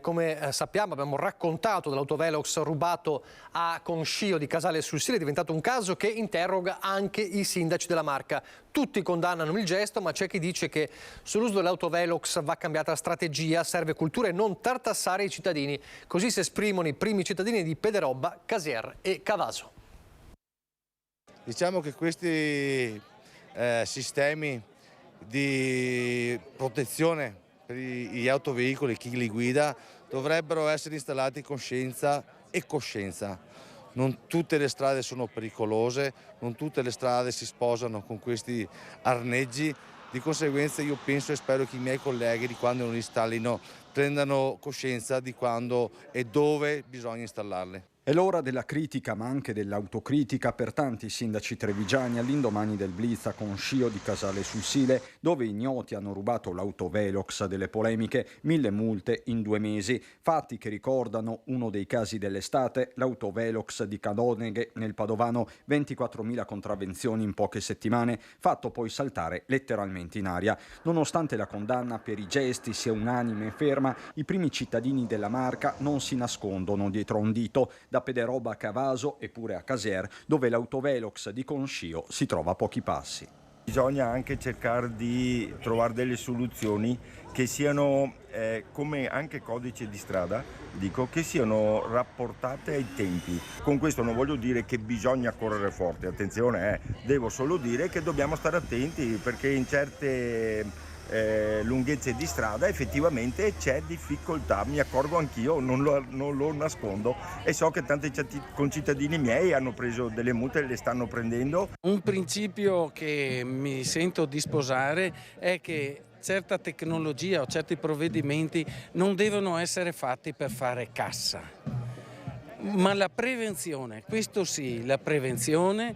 Come sappiamo, abbiamo raccontato dell'autovelox rubato a Concio di Casale sul Sile, è diventato un caso che interroga anche i sindaci della Marca. Tutti condannano il gesto, ma c'è chi dice che sull'uso dell'autovelox va cambiata la strategia, serve cultura e non tartassare i cittadini. Così si esprimono i primi cittadini di Pederobba, Casier e Cavaso. Diciamo che questi sistemi di protezione per gli autoveicoli, chi li guida, dovrebbero essere installati con scienza e coscienza. Non tutte le strade sono pericolose, non tutte le strade si sposano con questi arneggi, di conseguenza io penso e spero che i miei colleghi, di quando non li installino, prendano coscienza di quando e dove bisogna installarle. È l'ora della critica, ma anche dell'autocritica per tanti sindaci trevigiani all'indomani del blitz a Concio di Casale sul Sile, dove ignoti hanno rubato l'autovelox, delle polemiche, 1000 multe in 2 mesi. Fatti che ricordano uno dei casi dell'estate, l'autovelox di Cadoneghe nel Padovano, 24.000 contravvenzioni in poche settimane, fatto poi saltare letteralmente in aria. Nonostante la condanna per i gesti sia unanime e ferma, i primi cittadini della Marca non si nascondono dietro a un dito. Da Pederobba a Cavaso e pure a Casier, dove l'autovelox di Concio si trova a pochi passi. Bisogna anche cercare di trovare delle soluzioni che siano, come anche codice di strada, dico, che siano rapportate ai tempi. Con questo non voglio dire che bisogna correre forte, attenzione, devo solo dire che dobbiamo stare attenti perché in certe lunghezze di strada effettivamente c'è difficoltà, mi accorgo anch'io, non lo nascondo e so che tanti concittadini miei hanno preso delle multe e le stanno prendendo. Un principio che mi sento di sposare è che certa tecnologia o certi provvedimenti non devono essere fatti per fare cassa, ma la prevenzione, questo sì, la prevenzione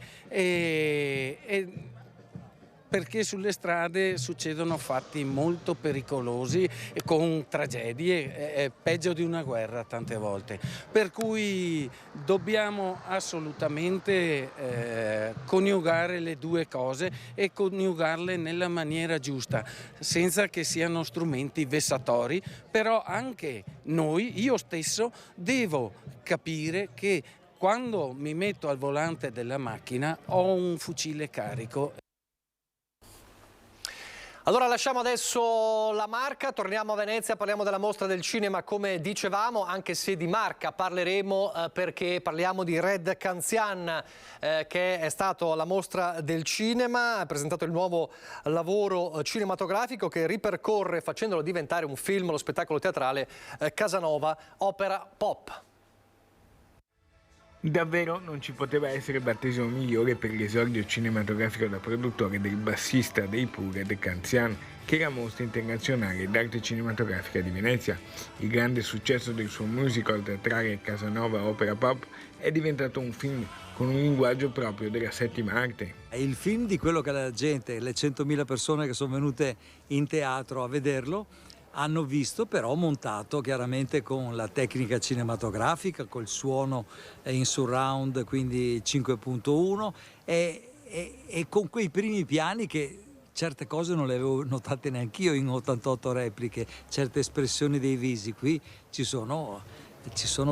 perché sulle strade succedono fatti molto pericolosi e con tragedie, è peggio di una guerra tante volte. Per cui dobbiamo assolutamente coniugare le due cose e coniugarle nella maniera giusta, senza che siano strumenti vessatori, però anche noi, io stesso, devo capire che quando mi metto al volante della macchina ho un fucile carico. Allora lasciamo adesso la Marca, torniamo a Venezia, parliamo della mostra del cinema come dicevamo, anche se di Marca parleremo perché parliamo di Red Canzian che è stato alla mostra del cinema, ha presentato il nuovo lavoro cinematografico che ripercorre, facendolo diventare un film, lo spettacolo teatrale Casanova, opera pop. Davvero non ci poteva essere battesimo migliore per l'esordio cinematografico da produttore del bassista dei Pooh, Red Canzian, che è la mostra internazionale d'arte cinematografica di Venezia. Il grande successo del suo musical teatrale Casanova Opera Pop è diventato un film con un linguaggio proprio della settima arte. È il film di quello che la gente, le 100.000 persone che sono venute in teatro a vederlo, hanno visto, però montato chiaramente con la tecnica cinematografica, col suono in surround, quindi 5.1 e con quei primi piani che certe cose non le avevo notate neanch'io in 88 repliche, certe espressioni dei visi qui ci sono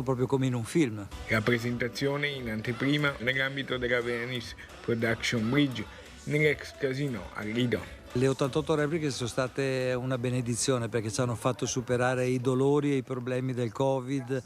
proprio come in un film. La presentazione in anteprima nell'ambito della Venice Production Bridge nell'ex casino al Lido. Le 88 repliche sono state una benedizione perché ci hanno fatto superare i dolori e i problemi del Covid,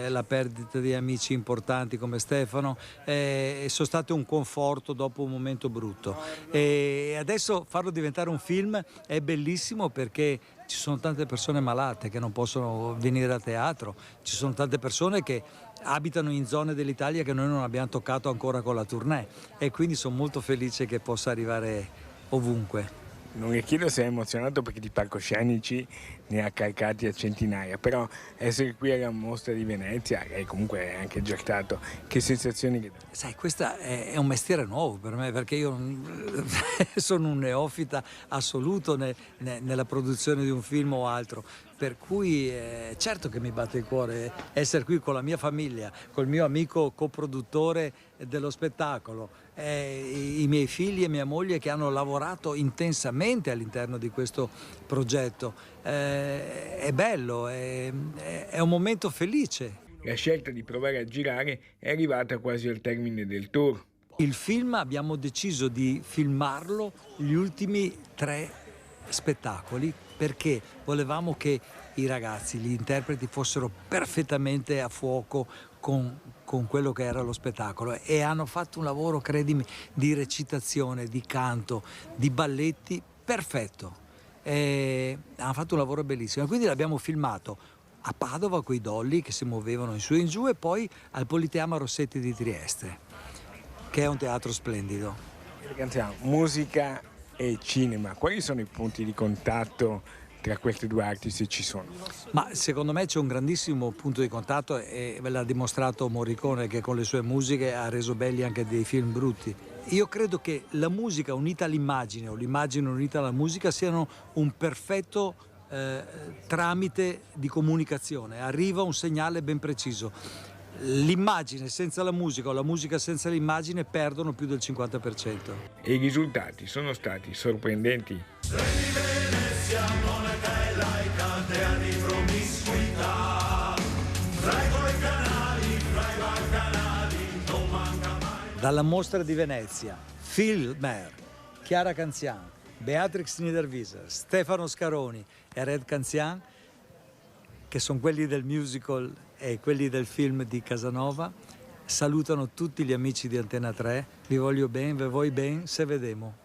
la perdita di amici importanti come Stefano, e sono state un conforto dopo un momento brutto. E adesso farlo diventare un film è bellissimo perché ci sono tante persone malate che non possono venire a teatro, ci sono tante persone che abitano in zone dell'Italia che noi non abbiamo toccato ancora con la tournée e quindi sono molto felice che possa arrivare ovunque. Non le chiedo se è emozionato perché di palcoscenici ne ha calcati a centinaia, però essere qui alla Mostra di Venezia, e comunque è anche già stato, che sensazioni che dà? Sai, questo è un mestiere nuovo per me perché io sono un neofita assoluto nella produzione di un film o altro, per cui certo che mi batte il cuore essere qui con la mia famiglia, col mio amico coproduttore dello spettacolo, i miei figli e mia moglie che hanno lavorato intensamente all'interno di questo progetto. È bello, è un momento felice. La scelta di provare a girare è arrivata quasi al termine del tour. Il film abbiamo deciso di filmarlo gli ultimi 3 spettacoli perché volevamo che i ragazzi, gli interpreti fossero perfettamente a fuoco con quello che era lo spettacolo e hanno fatto un lavoro, credimi, di recitazione, di canto, di balletti perfetto. Hanno fatto un lavoro bellissimo, quindi l'abbiamo filmato a Padova con i Dolly che si muovevano in su e in giù e poi al Politeama Rossetti di Trieste, che è un teatro splendido. Musica e cinema, quali sono i punti di contatto tra queste due arti, se ci sono? Ma secondo me c'è un grandissimo punto di contatto e ve l'ha dimostrato Morricone che con le sue musiche ha reso belli anche dei film brutti. Io credo che la musica unita all'immagine o l'immagine unita alla musica siano un perfetto tramite di comunicazione, arriva un segnale ben preciso. L'immagine senza la musica o la musica senza l'immagine perdono più del 50%. E i risultati sono stati sorprendenti. Dalla Mostra di Venezia, Phil Mer, Chiara Canzian, Beatrix Niederwieser, Stefano Scaroni e Red Canzian, che sono quelli del musical e quelli del film di Casanova, salutano tutti gli amici di Antena 3, vi voglio bene, ve voi ben, se vedemo.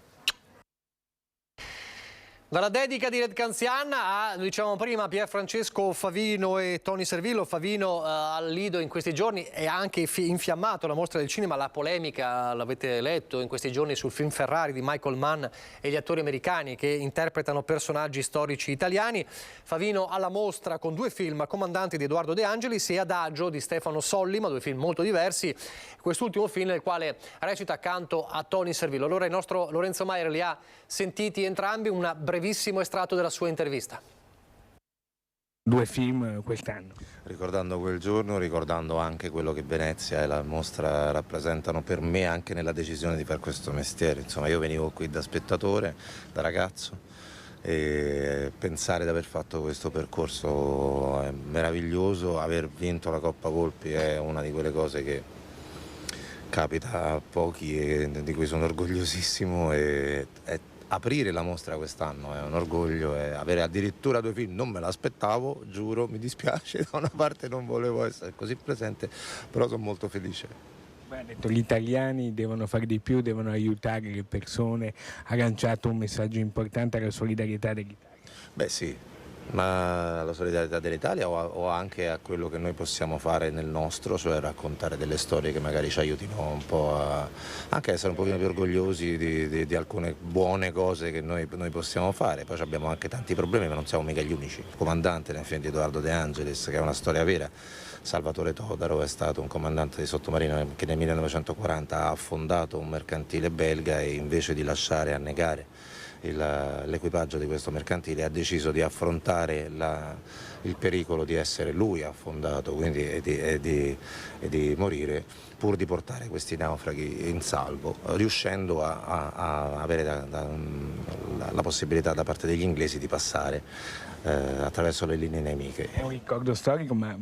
Dalla dedica di Red Canzian a, diciamo prima, Pier Francesco Favino e Tony Servillo. Favino al Lido in questi giorni è anche infiammato la Mostra del Cinema, la polemica, l'avete letto in questi giorni sul film Ferrari di Michael Mann e gli attori americani che interpretano personaggi storici italiani. Favino alla mostra con 2 film, Comandanti di Edoardo De Angelis e Adagio di Stefano Sollima, 2 film molto diversi, quest'ultimo film nel quale recita accanto a Tony Servillo. Allora il nostro Lorenzo Maier li ha sentiti entrambi, una brevissimo estratto della sua intervista. 2 film quest'anno. Ricordando quel giorno, ricordando anche quello che Venezia e la mostra rappresentano per me anche nella decisione di fare questo mestiere. Insomma, io venivo qui da spettatore, da ragazzo, e pensare di aver fatto questo percorso è meraviglioso. Aver vinto la Coppa Volpi è una di quelle cose che capita a pochi e di cui sono orgogliosissimo, e aprire la mostra quest'anno è un orgoglio, e avere addirittura 2 film non me l'aspettavo, giuro, mi dispiace, da una parte non volevo essere così presente, però sono molto felice. Beh, ha detto, gli italiani devono fare di più, devono aiutare le persone, ha lanciato un messaggio importante alla solidarietà dell'Italia. Beh sì, ma alla solidarietà dell'Italia o anche a quello che noi possiamo fare nel nostro, cioè raccontare delle storie che magari ci aiutino un po' a anche essere un pochino più orgogliosi di alcune buone cose che noi possiamo fare. Poi abbiamo anche tanti problemi, ma non siamo mica gli unici. Il comandante nel film di Edoardo De Angelis, che è una storia vera. Salvatore Todaro è stato un comandante di sottomarino che nel 1940 ha affondato un mercantile belga e invece di lasciare annegare l'equipaggio di questo mercantile ha deciso di affrontare il pericolo di essere lui affondato, quindi e di morire, pur di portare questi naufraghi in salvo, riuscendo a avere la possibilità da parte degli inglesi di passare attraverso le linee nemiche. È un ricordo storico, ma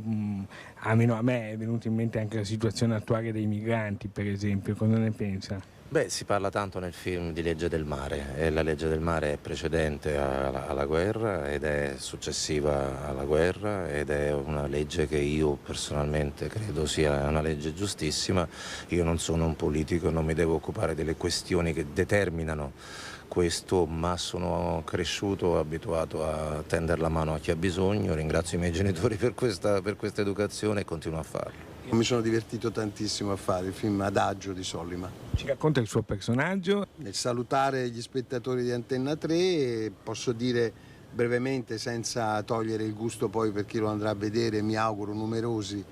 almeno a me è venuta in mente anche la situazione attuale dei migranti, per esempio. Cosa ne pensa? Beh, si parla tanto nel film di legge del mare, e la legge del mare è precedente alla guerra ed è successiva alla guerra, ed è una legge che io personalmente credo sia una legge giustissima. Io non sono un politico, non mi devo occupare delle questioni che determinano questo, ma sono cresciuto abituato a tendere la mano a chi ha bisogno. Ringrazio i miei genitori per questa educazione e continuo a farlo. Mi sono divertito tantissimo a fare il film Adagio di Sollima. Ci racconta il suo personaggio? Nel salutare gli spettatori di Antenna 3 posso dire brevemente, senza togliere il gusto poi per chi lo andrà a vedere, mi auguro numerosi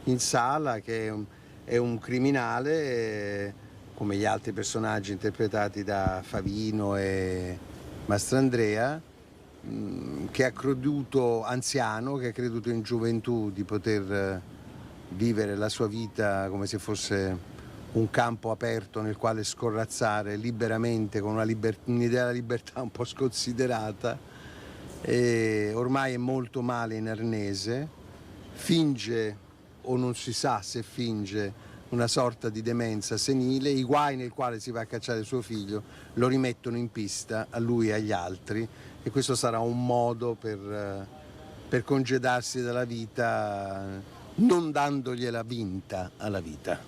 in sala, che è un criminale come gli altri personaggi interpretati da Favino e Mastrandrea, che ha creduto anziano, che ha creduto in gioventù di poter vivere la sua vita come se fosse un campo aperto nel quale scorrazzare liberamente con un'idea della libertà un po' sconsiderata, e ormai è molto male in arnese, finge, o non si sa se finge, una sorta di demenza senile. I guai nel quale si va a cacciare suo figlio lo rimettono in pista a lui e agli altri, e questo sarà un modo per congedarsi dalla vita, non dandogliela vinta alla vita.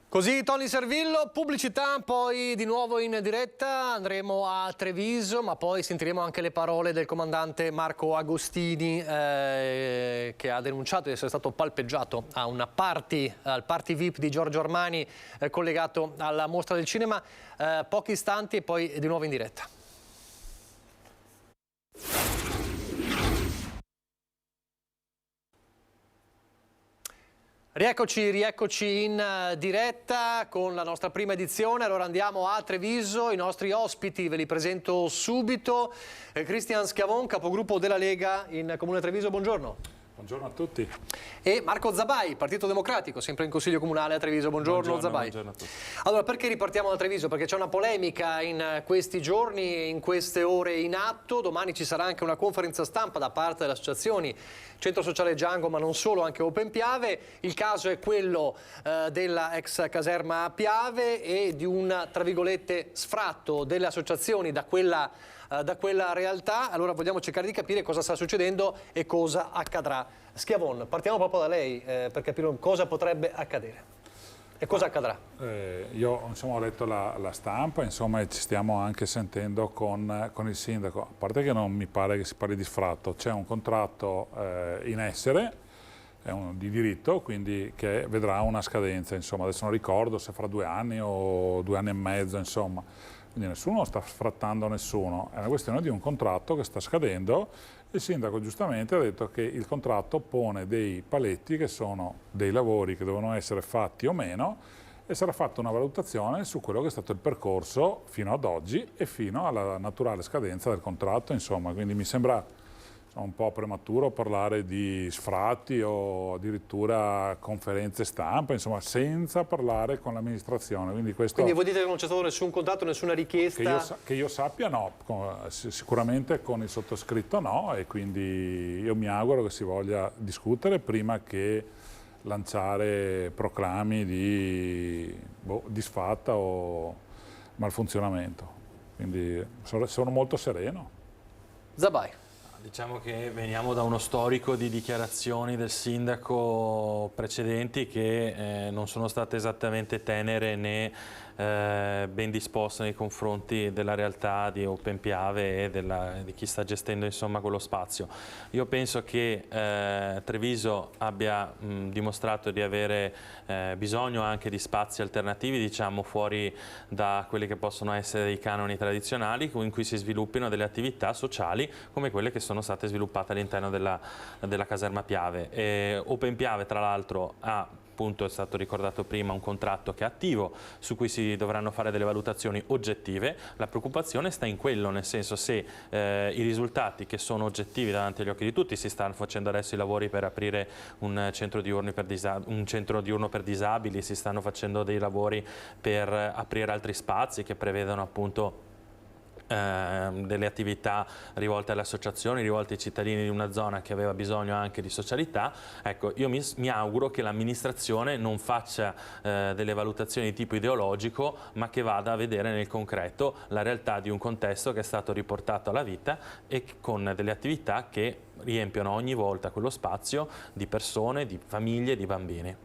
Così Tony Servillo, pubblicità, poi di nuovo in diretta, andremo a Treviso, ma poi sentiremo anche le parole del comandante Marco Agostini, che ha denunciato di essere stato palpeggiato a una party, al party VIP di Giorgio Armani, collegato alla Mostra del Cinema. Pochi istanti e poi di nuovo in diretta. Rieccoci in diretta con la nostra prima edizione. Allora andiamo a Treviso, i nostri ospiti ve li presento subito. Cristian Schiavon, capogruppo della Lega in Comune Treviso, buongiorno. Buongiorno a tutti. E Marco Zabai, Partito Democratico, sempre in Consiglio Comunale a Treviso. Buongiorno Zabai. Buongiorno a tutti. Allora, perché ripartiamo da Treviso? Perché c'è una polemica in questi giorni, in queste ore in atto. Domani ci sarà anche una conferenza stampa da parte delle associazioni Centro Sociale Django, ma non solo, anche Open Piave. Il caso è quello della ex caserma Piave e di un, tra virgolette, sfratto delle associazioni da quella realtà. Allora vogliamo cercare di capire cosa sta succedendo e cosa accadrà. Schiavon, partiamo proprio da lei per capire cosa potrebbe accadere e cosa accadrà. Io ho letto la stampa, insomma, e ci stiamo anche sentendo con il sindaco. A parte che non mi pare che si parli di sfratto, c'è un contratto in essere, di diritto, quindi che vedrà una scadenza, insomma, adesso non ricordo se fra 2 anni o 2 anni e mezzo, insomma. Quindi nessuno sta sfrattando nessuno, è una questione di un contratto che sta scadendo. Il sindaco giustamente ha detto che il contratto pone dei paletti che sono dei lavori che devono essere fatti o meno, e sarà fatta una valutazione su quello che è stato il percorso fino ad oggi e fino alla naturale scadenza del contratto, insomma. Quindi mi sembra un po' prematuro parlare di sfratti o addirittura conferenze stampa, insomma, senza parlare con l'amministrazione. Quindi voi dite che non c'è stato nessun contratto, nessuna richiesta? Che io sappia no, sicuramente con il sottoscritto no, e quindi io mi auguro che si voglia discutere prima che lanciare proclami di disfatta o malfunzionamento. Quindi sono molto sereno. Zabai. Diciamo che veniamo da uno storico di dichiarazioni del sindaco precedenti che non sono state esattamente tenere né ben disposte nei confronti della realtà di Open Piave e di chi sta gestendo, insomma, quello spazio. Io penso che Treviso abbia dimostrato di avere bisogno anche di spazi alternativi, diciamo, fuori da quelli che possono essere dei canoni tradizionali, in cui si sviluppino delle attività sociali come quelle che sono state sviluppate all'interno della caserma Piave. Open Piave, tra l'altro, appunto, è stato ricordato prima, un contratto che è attivo, su cui si dovranno fare delle valutazioni oggettive. La preoccupazione sta in quello, nel senso, se i risultati che sono oggettivi davanti agli occhi di tutti, si stanno facendo adesso i lavori per aprire un centro diurno per disabili, si stanno facendo dei lavori per aprire altri spazi che prevedono appunto delle attività rivolte alle associazioni, rivolte ai cittadini di una zona che aveva bisogno anche di socialità. Ecco, io mi auguro che l'amministrazione non faccia delle valutazioni di tipo ideologico, ma che vada a vedere nel concreto la realtà di un contesto che è stato riportato alla vita e con delle attività che riempiono ogni volta quello spazio di persone, di famiglie, di bambini.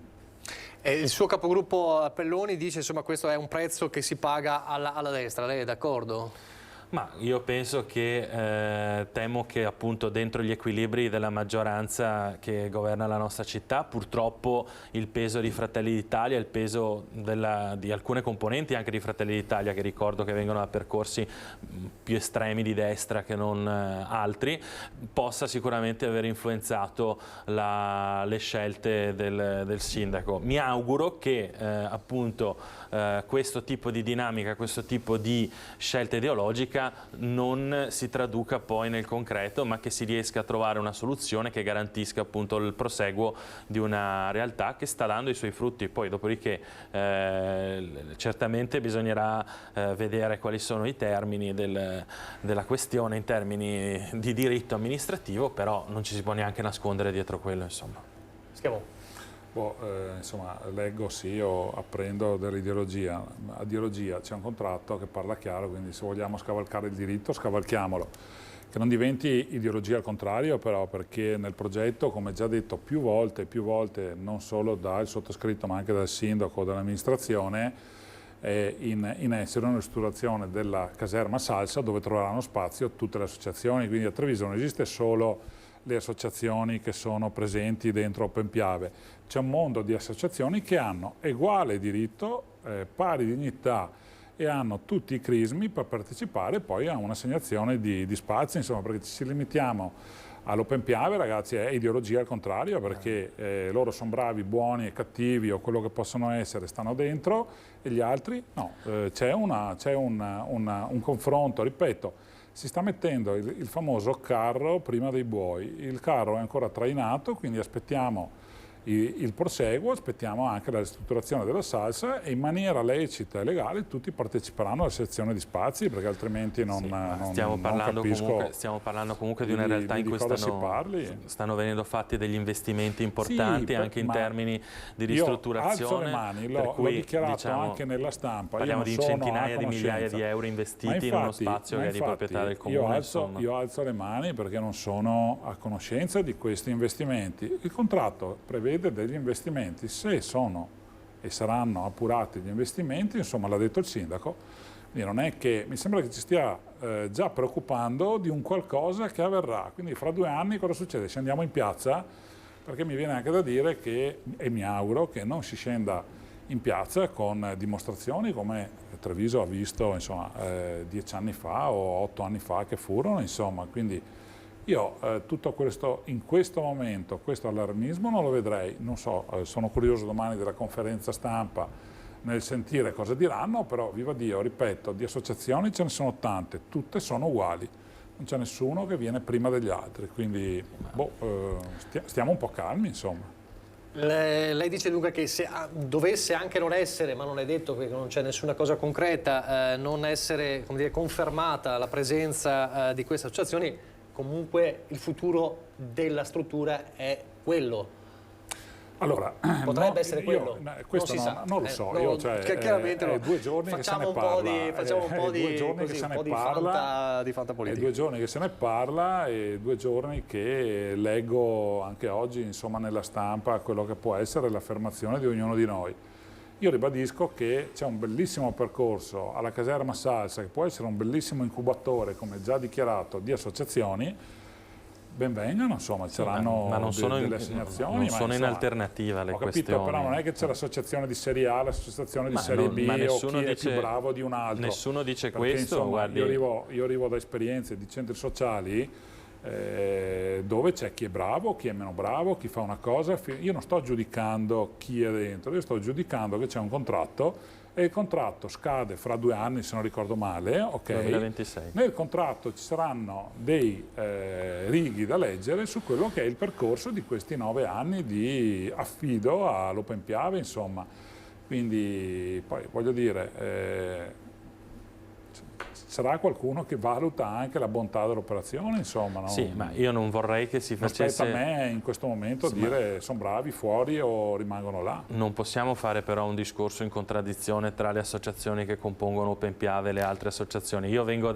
Il suo capogruppo Pelloni dice, insomma, questo è un prezzo che si paga alla destra, lei è d'accordo? Ma io penso che, temo che appunto dentro gli equilibri della maggioranza che governa la nostra città, purtroppo il peso di Fratelli d'Italia, il peso di alcune componenti anche di Fratelli d'Italia, che ricordo che vengono da percorsi più estremi di destra che non altri, possa sicuramente aver influenzato le scelte del sindaco. Mi auguro che appunto questo tipo di dinamica, questo tipo di scelta ideologica non si traduca poi nel concreto, ma che si riesca a trovare una soluzione che garantisca appunto il proseguo di una realtà che sta dando i suoi frutti. Poi dopodiché certamente bisognerà vedere quali sono i termini della questione in termini di diritto amministrativo, però non ci si può neanche nascondere dietro quello, insomma. Schiavo. Insomma, leggo sì o apprendo dell'ideologia. A ideologia c'è un contratto che parla chiaro, quindi se vogliamo scavalcare il diritto, scavalchiamolo. Che non diventi ideologia al contrario, però, perché nel progetto, come già detto più volte, non solo dal sottoscritto ma anche dal sindaco, dall'amministrazione, è in essere una ristrutturazione della caserma Salsa dove troveranno spazio tutte le associazioni, quindi a Treviso non esiste solo le associazioni che sono presenti dentro Open Piave, c'è un mondo di associazioni che hanno uguale diritto, pari dignità e hanno tutti i crismi per partecipare poi a un'assegnazione di spazi, insomma, perché se ci limitiamo all'Open Piave, ragazzi, è ideologia al contrario, perché loro sono bravi, buoni e cattivi o quello che possono essere, stanno dentro e gli altri no, c'è un confronto, ripeto. Si sta mettendo il famoso carro prima dei buoi, il carro è ancora trainato, quindi aspettiamo il proseguo, aspettiamo anche la ristrutturazione della Salsa e in maniera lecita e legale tutti parteciperanno alla sezione di spazi, perché altrimenti stiamo parlando comunque di una realtà in cui stanno venendo fatti degli investimenti importanti, anche in termini di ristrutturazione. Io alzo le mani, l'ho dichiarato, diciamo, anche nella stampa. Parliamo di centinaia di migliaia di euro investiti in uno spazio che è di proprietà del comune. Io alzo le mani perché non sono a conoscenza di questi investimenti. Il contratto prevede degli investimenti, se sono e saranno appurati gli investimenti, insomma l'ha detto il sindaco, quindi non è che mi sembra che ci stia già preoccupando di un qualcosa che avverrà, quindi fra 2 anni cosa succede? Se andiamo in piazza, perché mi viene anche da dire che, e mi auguro che non si scenda in piazza con dimostrazioni come Treviso ha visto, insomma, 10 anni fa o 8 anni fa che furono, insomma, quindi io tutto questo, in questo momento, questo allarmismo non lo vedrei, non so, sono curioso domani della conferenza stampa nel sentire cosa diranno, però viva Dio, ripeto, di associazioni ce ne sono tante, tutte sono uguali, non c'è nessuno che viene prima degli altri, quindi stiamo un po' calmi, insomma. Lei dice dunque che se dovesse anche non essere, ma non è detto che non c'è nessuna cosa concreta, non essere, come dire, confermata la presenza di queste associazioni, comunque il futuro della struttura è quello. Allora, potrebbe essere quello. Questo non lo so. Io, chiaramente 2 giorni che se ne parla. Facciamo un po' di fantapolitica. 2 giorni che se ne parla e 2 giorni che leggo anche oggi, insomma, nella stampa quello che può essere l'affermazione di ognuno di noi. Io ribadisco che c'è un bellissimo percorso alla caserma Salsa che può essere un bellissimo incubatore, come già dichiarato, di associazioni. Ben vengano, insomma, ci saranno delle assegnazioni. Non sono in alternativa le questioni. Ho capito, però non è che c'è l'associazione di Serie A, l'associazione di Serie B o chi è più bravo di un altro. Nessuno dice perché, questo. Insomma, guardi. io arrivo da esperienze di centri sociali dove c'è chi è bravo, chi è meno bravo, chi fa una cosa. Io non sto giudicando chi è dentro, io sto giudicando che c'è un contratto e il contratto scade fra 2 anni, se non ricordo male, ok? 2026. Nel contratto ci saranno dei righi da leggere su quello che è il percorso di questi 9 anni di affido all'Open Piave, insomma. Quindi, poi voglio dire, sarà qualcuno che valuta anche la bontà dell'operazione, insomma. No? Sì, ma io non vorrei che si facesse... Aspetta a me in questo momento dire sono bravi fuori o rimangono là. Non possiamo fare però un discorso in contraddizione tra le associazioni che compongono Open Piave e le altre associazioni. Io vengo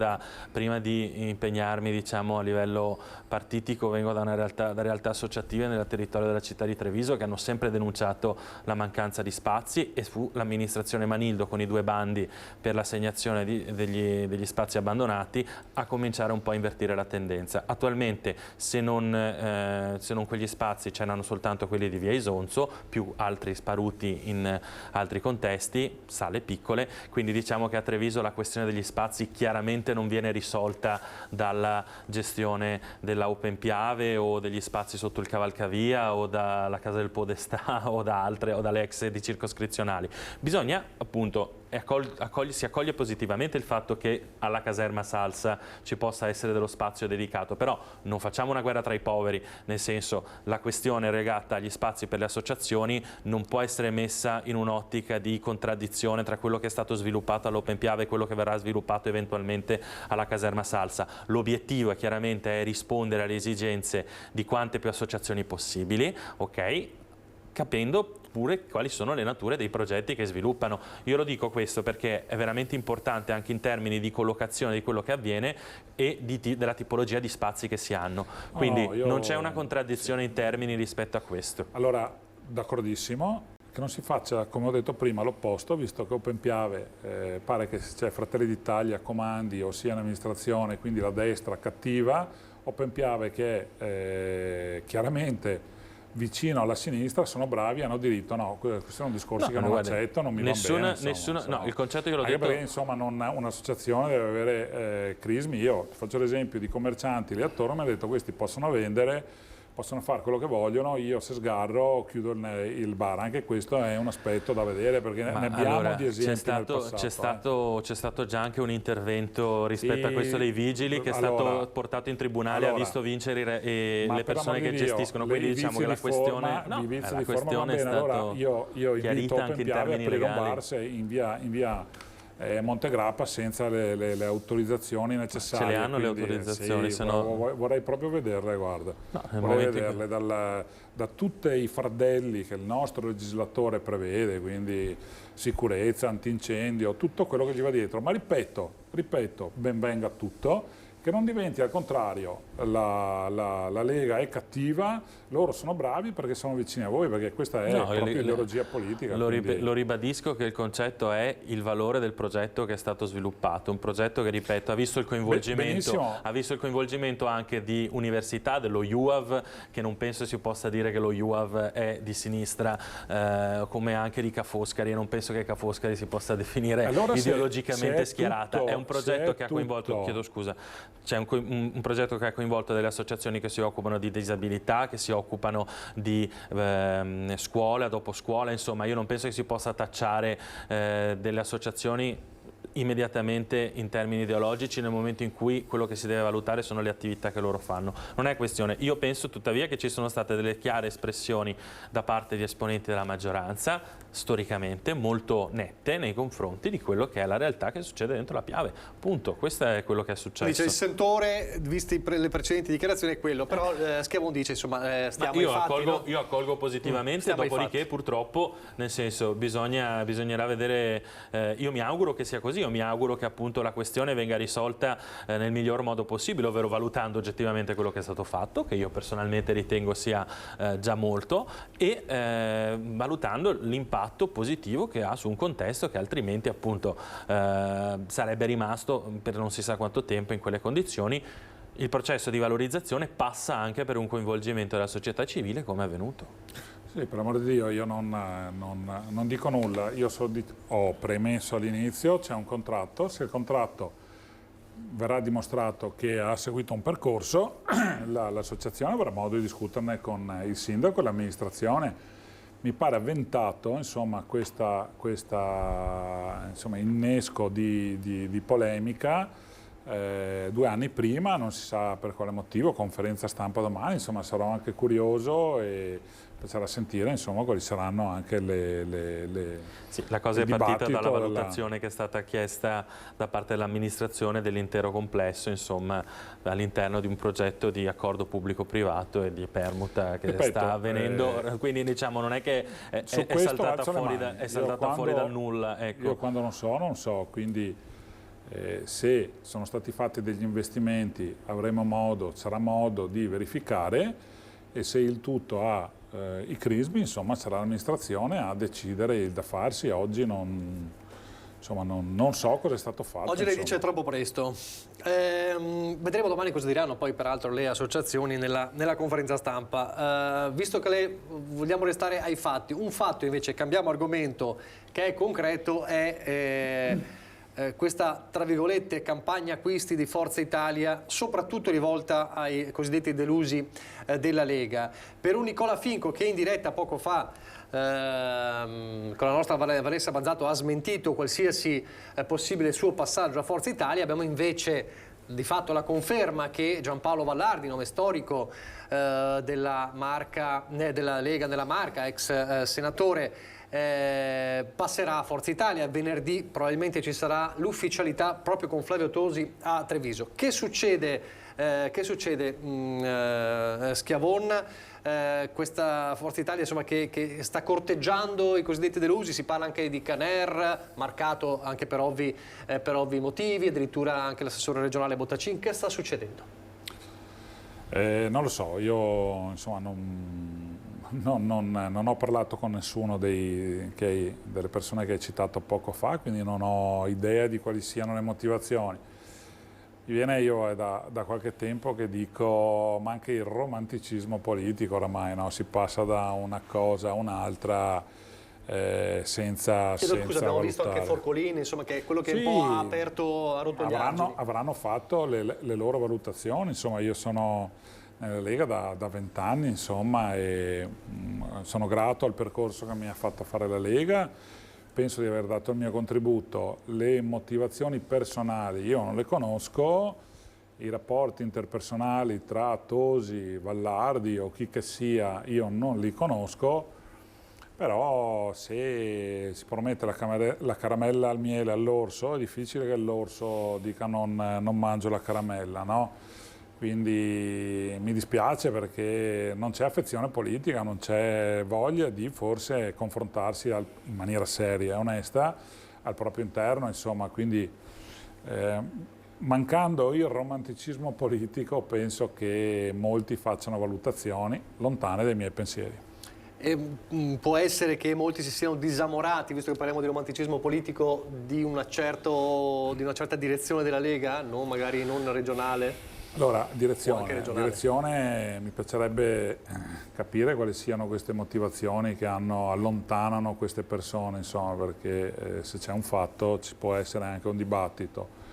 prima di impegnarmi, diciamo, a livello partitico, vengo da realtà associative nel territorio della città di Treviso, che hanno sempre denunciato la mancanza di spazi, e fu l'amministrazione Manildo con i 2 bandi per l'assegnazione degli spazi abbandonati a cominciare un po' a invertire la tendenza. Attualmente se non quegli spazi c'erano soltanto quelli di via Isonzo, più altri sparuti in altri contesti, sale piccole, quindi diciamo che a Treviso la questione degli spazi chiaramente non viene risolta dalla gestione della Open Piave o degli spazi sotto il cavalcavia o dalla Casa del Podestà o da altre o dalle ex sedi circoscrizionali. Bisogna appunto si accoglie positivamente il fatto che alla caserma Salsa ci possa essere dello spazio dedicato, però non facciamo una guerra tra i poveri, nel senso la questione legata agli spazi per le associazioni non può essere messa in un'ottica di contraddizione tra quello che è stato sviluppato all'Open Piave e quello che verrà sviluppato eventualmente alla caserma Salsa. L'obiettivo è chiaramente rispondere alle esigenze di quante più associazioni possibili, ok? Capendo pure quali sono le nature dei progetti che sviluppano. Io lo dico questo perché è veramente importante anche in termini di collocazione di quello che avviene e della tipologia di spazi che si hanno. Quindi non c'è una contraddizione in termini rispetto a questo. Allora, d'accordissimo, che non si faccia, come ho detto prima, l'opposto, visto che Open Piave pare che c'è Fratelli d'Italia comandi o sia in amministrazione, quindi la destra cattiva, Open Piave che è chiaramente vicino alla sinistra, sono bravi, hanno diritto. No, questi sono discorsi che non accetto, non mi va bene. No, il concetto che l'ho detto... Perché insomma un'associazione deve avere crismi. Io faccio l'esempio di commercianti lì attorno, mi hanno detto questi possono vendere, possono fare quello che vogliono, io se sgarro chiudo il bar. Anche questo è un aspetto da vedere, perché ne abbiamo di esempi nel passato. C'è stato già anche un intervento rispetto a questo dei vigili che è stato portato in tribunale, ha visto vincere le persone che gestiscono, quindi diciamo che la questione è stata chiarita anche in termini legali. In via Montegrappa senza le autorizzazioni necessarie. Ce le hanno le autorizzazioni? Sì, vorrei proprio vederle, guarda. Vorrei vederle da tutti i fardelli che il nostro legislatore prevede, quindi sicurezza, antincendio, tutto quello che gli va dietro. Ma ripeto, ben venga tutto, che non diventi al contrario, la Lega è cattiva, loro sono bravi perché sono vicini a voi, perché questa è proprio ideologia politica. Lo ribadisco che il concetto è il valore del progetto che è stato sviluppato, un progetto che, ripeto, ha visto il coinvolgimento anche di università, dello UAV, che non penso si possa dire che lo UAV è di sinistra, come anche di Ca' Foscari, e non penso che Ca' Foscari si possa definire ideologicamente schierata. È un progetto che ha coinvolto, chiedo scusa, c'è un progetto che ha coinvolto delle associazioni che si occupano di disabilità, che si occupano di scuola, dopo scuola, insomma io non penso che si possa tacciare delle associazioni immediatamente in termini ideologici nel momento in cui quello che si deve valutare sono le attività che loro fanno. Non è questione. Io penso tuttavia che ci sono state delle chiare espressioni da parte di esponenti della maggioranza, storicamente molto nette nei confronti di quello che è la realtà che succede dentro la Piave. Punto. Questo è quello che è successo. Dice il sentore, visti le precedenti dichiarazioni, è quello, però Schiavon dice insomma stiamo io accolgo positivamente, dopodiché purtroppo, nel senso, bisognerà vedere, io mi auguro che sia così. Io mi auguro che appunto la questione venga risolta nel miglior modo possibile, ovvero valutando oggettivamente quello che è stato fatto, che io personalmente ritengo sia già molto, e valutando l'impatto positivo che ha su un contesto che altrimenti appunto sarebbe rimasto per non si sa quanto tempo in quelle condizioni. Il processo di valorizzazione passa anche per un coinvolgimento della società civile, come è avvenuto. Sì, per l'amor di Dio, io non dico nulla. Io ho premesso all'inizio, c'è un contratto, se il contratto verrà dimostrato che ha seguito un percorso, l'associazione avrà modo di discuterne con il sindaco e l'amministrazione. Mi pare avventato, insomma, questo innesco di polemica 2 anni prima, non si sa per quale motivo, conferenza stampa domani, insomma sarò anche curioso e piacerà sentire insomma quali saranno anche Sì, la cosa è partita dalla valutazione che è stata chiesta da parte dell'amministrazione dell'intero complesso, insomma, all'interno di un progetto di accordo pubblico-privato e di permuta che sta avvenendo, quindi diciamo non è che è saltata fuori dal nulla. Ecco. Io quando non so, quindi se sono stati fatti degli investimenti sarà modo di verificare, e se il tutto ha i crismi, insomma sarà l'amministrazione a decidere il da farsi. Oggi non so cosa è stato fatto. Oggi lei dice troppo presto. Vedremo domani cosa diranno poi peraltro le associazioni nella conferenza stampa. Visto che lei vogliamo restare ai fatti, un fatto invece, cambiamo argomento, che è concreto, è questa, tra virgolette, campagna acquisti di Forza Italia, soprattutto rivolta ai cosiddetti delusi della Lega. Per un Nicola Finco che in diretta poco fa con la nostra Vanessa Bazzato ha smentito qualsiasi possibile suo passaggio a Forza Italia, abbiamo invece di fatto la conferma che Giampaolo Vallardi, nome storico della Lega nella Marca, ex senatore, passerà a Forza Italia. Venerdì probabilmente ci sarà l'ufficialità proprio con Flavio Tosi a Treviso. Che succede Schiavon? Questa Forza Italia insomma, che sta corteggiando i cosiddetti delusi, si parla anche di Caner, marcato anche per ovvi motivi, addirittura anche l'assessore regionale Bottacin. Che sta succedendo? Non lo so, io insomma non ho parlato con nessuno delle persone che hai citato poco fa, quindi non ho idea di quali siano le motivazioni. Io è da qualche tempo che dico, ma anche il romanticismo politico oramai, no? Si passa da una cosa a un'altra senza scusa, abbiamo valutare. Visto anche Forcolini, insomma, che è quello che un po' ha rotto gli argini. Avranno fatto le loro valutazioni, insomma io sono nella Lega da 20 anni, insomma, e sono grato al percorso che mi ha fatto fare la Lega. Penso di aver dato il mio contributo. Le motivazioni personali io non le conosco, i rapporti interpersonali tra Tosi, Vallardi o chi che sia io non li conosco, però se si promette la caramella al miele all'orso è difficile che l'orso dica non mangio la caramella, no? Quindi mi dispiace perché non c'è affezione politica, non c'è voglia di forse confrontarsi in maniera seria e onesta al proprio interno, insomma, quindi mancando il romanticismo politico penso che molti facciano valutazioni lontane dai miei pensieri. E può essere che molti si siano disamorati, visto che parliamo di romanticismo politico, di una certa direzione della Lega, magari non regionale? Allora, direzione mi piacerebbe capire quali siano queste motivazioni che allontanano queste persone, insomma, perché se c'è un fatto ci può essere anche un dibattito.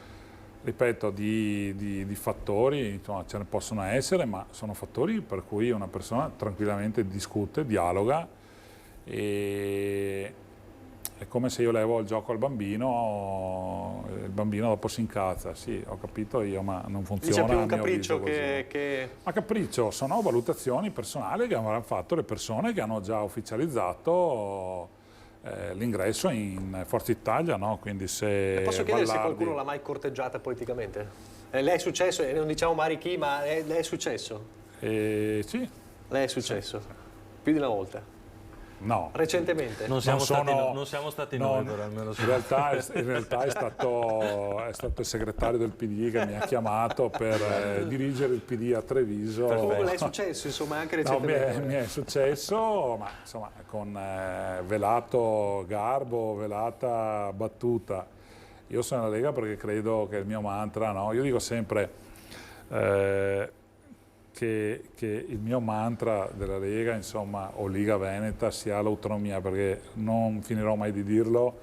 Ripeto, di fattori, insomma, ce ne possono essere, ma sono fattori per cui una persona tranquillamente discute, dialoga, e è come se io levo il gioco al bambino, il bambino dopo si incazza. Sì, ho capito io, ma non funziona. Dice più un capriccio Ma capriccio, sono valutazioni personali che avranno fatto le persone che hanno già ufficializzato l'ingresso in Forza Italia, no? Quindi se posso chiedere se qualcuno l'ha mai corteggiata politicamente? Le è successo, e non diciamo mai chi, ma le è successo? Sì. Le è successo? Sì. Più di una volta? No. Recentemente? Non siamo stati noi, però almeno. In realtà è stato il segretario del PD che mi ha chiamato per dirigere il PD a Treviso. Comunque le è successo, insomma, anche recentemente? No, mi è successo, ma insomma con velato garbo, velata battuta. Io sono nella Lega perché credo che il mio mantra, no? Io dico sempre che il mio mantra della Lega, insomma, o Liga Veneta, sia l'autonomia, perché non finirò mai di dirlo.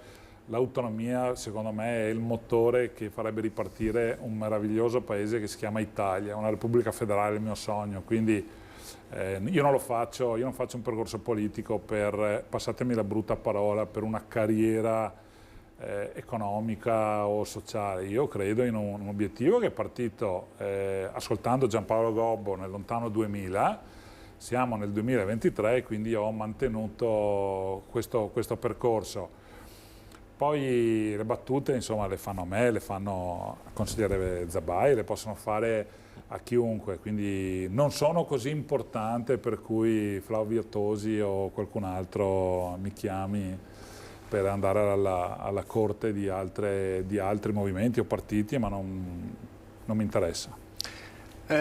L'autonomia, secondo me, è il motore che farebbe ripartire un meraviglioso paese che si chiama Italia, una Repubblica federale, il mio sogno. Quindi io non faccio un percorso politico per, passatemi la brutta parola, per una carriera economica o sociale. Io credo in un obiettivo che è partito ascoltando Giampaolo Gobbo nel lontano 2000, siamo nel 2023, quindi ho mantenuto questo percorso. Poi le battute, insomma, le fanno a me, le fanno al consigliere Zabai, le possono fare a chiunque, quindi non sono così importante per cui Flavio Tosi o qualcun altro mi chiami per andare alla corte di altri movimenti o partiti, ma non mi interessa.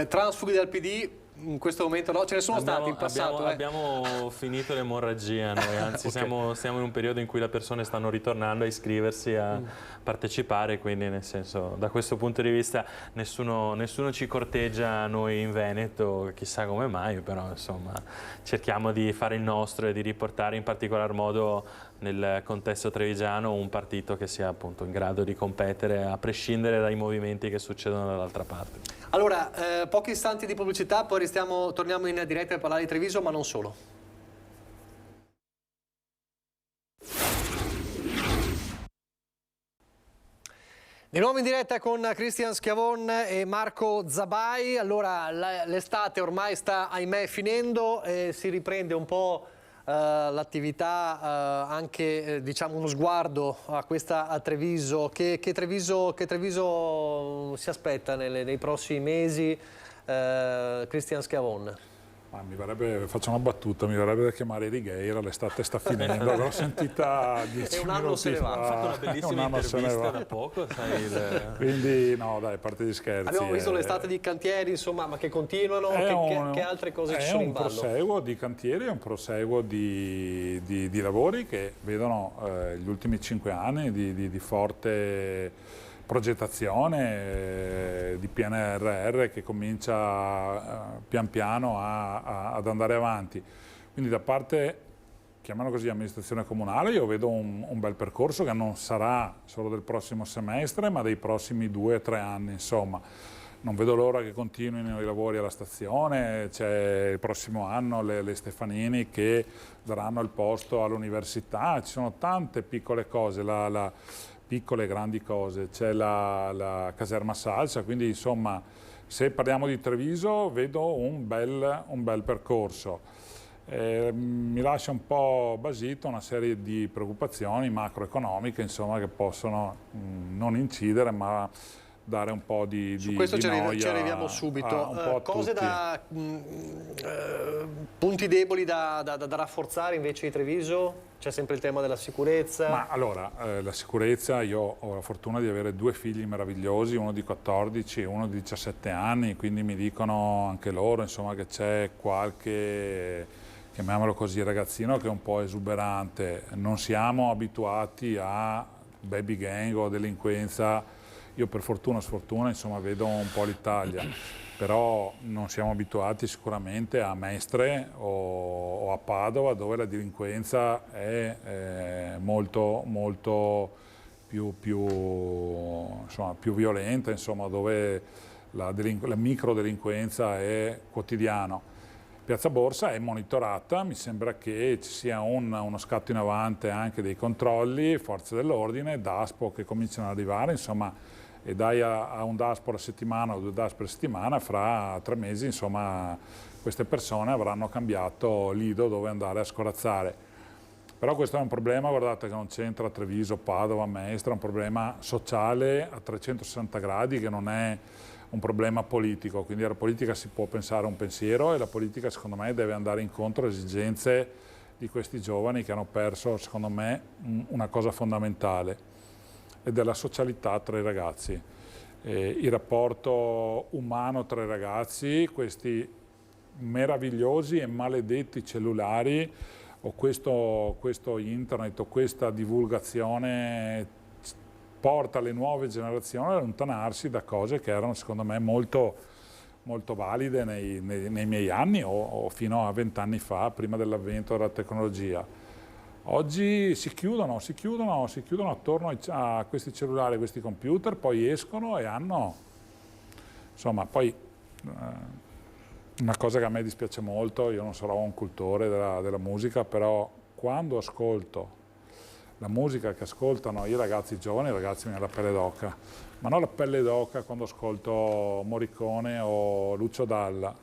Transfughi dal PD? In questo momento no, ce ne sono stati in passato. Abbiamo finito l'emorragia noi, anzi okay. siamo in un periodo in cui le persone stanno ritornando a iscriversi, a partecipare, quindi nel senso, da questo punto di vista nessuno ci corteggia noi in Veneto, chissà come mai, però insomma cerchiamo di fare il nostro e di riportare in particolar modo nel contesto trevigiano un partito che sia appunto in grado di competere a prescindere dai movimenti che succedono dall'altra parte. Allora, pochi istanti di pubblicità, poi torniamo in diretta a parlare di Treviso, ma non solo. Di nuovo in diretta con Cristian Schiavon e Marco Zabai. Allora, l'estate ormai sta, ahimè, finendo e si riprende un po' l'attività, anche diciamo uno sguardo a questa a Treviso. Che Treviso si aspetta nei prossimi mesi, Cristian Schiavon? Ma faccio una battuta, mi verrebbe da chiamare Righeira, l'estate sta finendo, l'ho sentita 10 minuti fa. Ha fatto una bellissima intervista da poco, sai, quindi no dai, a parte gli scherzi. Abbiamo visto l'estate di cantieri, insomma, ma che continuano, che altre cose ci sono in ballo? È un proseguo di cantieri, è un proseguo di lavori che vedono gli ultimi 5 anni di forte progettazione di PNRR che comincia pian piano ad andare avanti. Quindi da parte, chiamiamolo così, amministrazione comunale, io vedo un bel percorso che non sarà solo del prossimo semestre, ma dei prossimi 2 o 3 anni, insomma. Non vedo l'ora che continuino i lavori alla stazione, c'è il prossimo anno le Stefanini che daranno il posto all'università, ci sono tante piccole cose, piccole e grandi cose, c'è la caserma Salsa, quindi insomma se parliamo di Treviso vedo un bel percorso. Mi lascia un po' basito una serie di preoccupazioni macroeconomiche, insomma, che possono non incidere ma dare un po' di su questo ci arriviamo subito. Cose punti deboli da rafforzare invece di Treviso? C'è sempre il tema della sicurezza? Ma allora, la sicurezza, io ho la fortuna di avere 2 figli meravigliosi, uno di 14 e uno di 17 anni, quindi mi dicono anche loro, insomma, che c'è qualche, chiamiamolo così, ragazzino che è un po' esuberante. Non siamo abituati a baby gang o delinquenza. Io per fortuna o sfortuna, insomma, vedo un po' l'Italia, però non siamo abituati sicuramente a Mestre o a Padova, dove la delinquenza è molto più violenta, insomma, dove la microdelinquenza è quotidiana. Piazza Borsa è monitorata, mi sembra che ci sia uno scatto in avanti anche dei controlli, forze dell'ordine, DASPO che cominciano ad arrivare, insomma, e dai a un DASPO a settimana o 2 DASPO per settimana, fra 3 mesi, insomma, queste persone avranno cambiato lido dove andare a scorazzare. Però questo è un problema, guardate, che non c'entra Treviso, Padova, Mestre, è un problema sociale a 360 gradi che non è un problema politico, quindi alla politica si può pensare un pensiero e la politica secondo me deve andare incontro alle esigenze di questi giovani che hanno perso, secondo me, una cosa fondamentale, ed è la socialità tra i ragazzi, il rapporto umano tra i ragazzi, questi meravigliosi e maledetti cellulari o questo internet o questa divulgazione porta le nuove generazioni ad allontanarsi da cose che erano secondo me molto valide nei miei anni o fino a 20 anni fa, prima dell'avvento della tecnologia. Oggi si chiudono attorno a questi cellulari, a questi computer, poi escono e hanno, insomma, poi una cosa che a me dispiace molto, io non sarò un cultore della musica, però quando ascolto la musica che ascoltano i ragazzi giovani, i ragazzi mi viene la pelle d'oca, ma non la pelle d'oca quando ascolto Morricone o Lucio Dalla.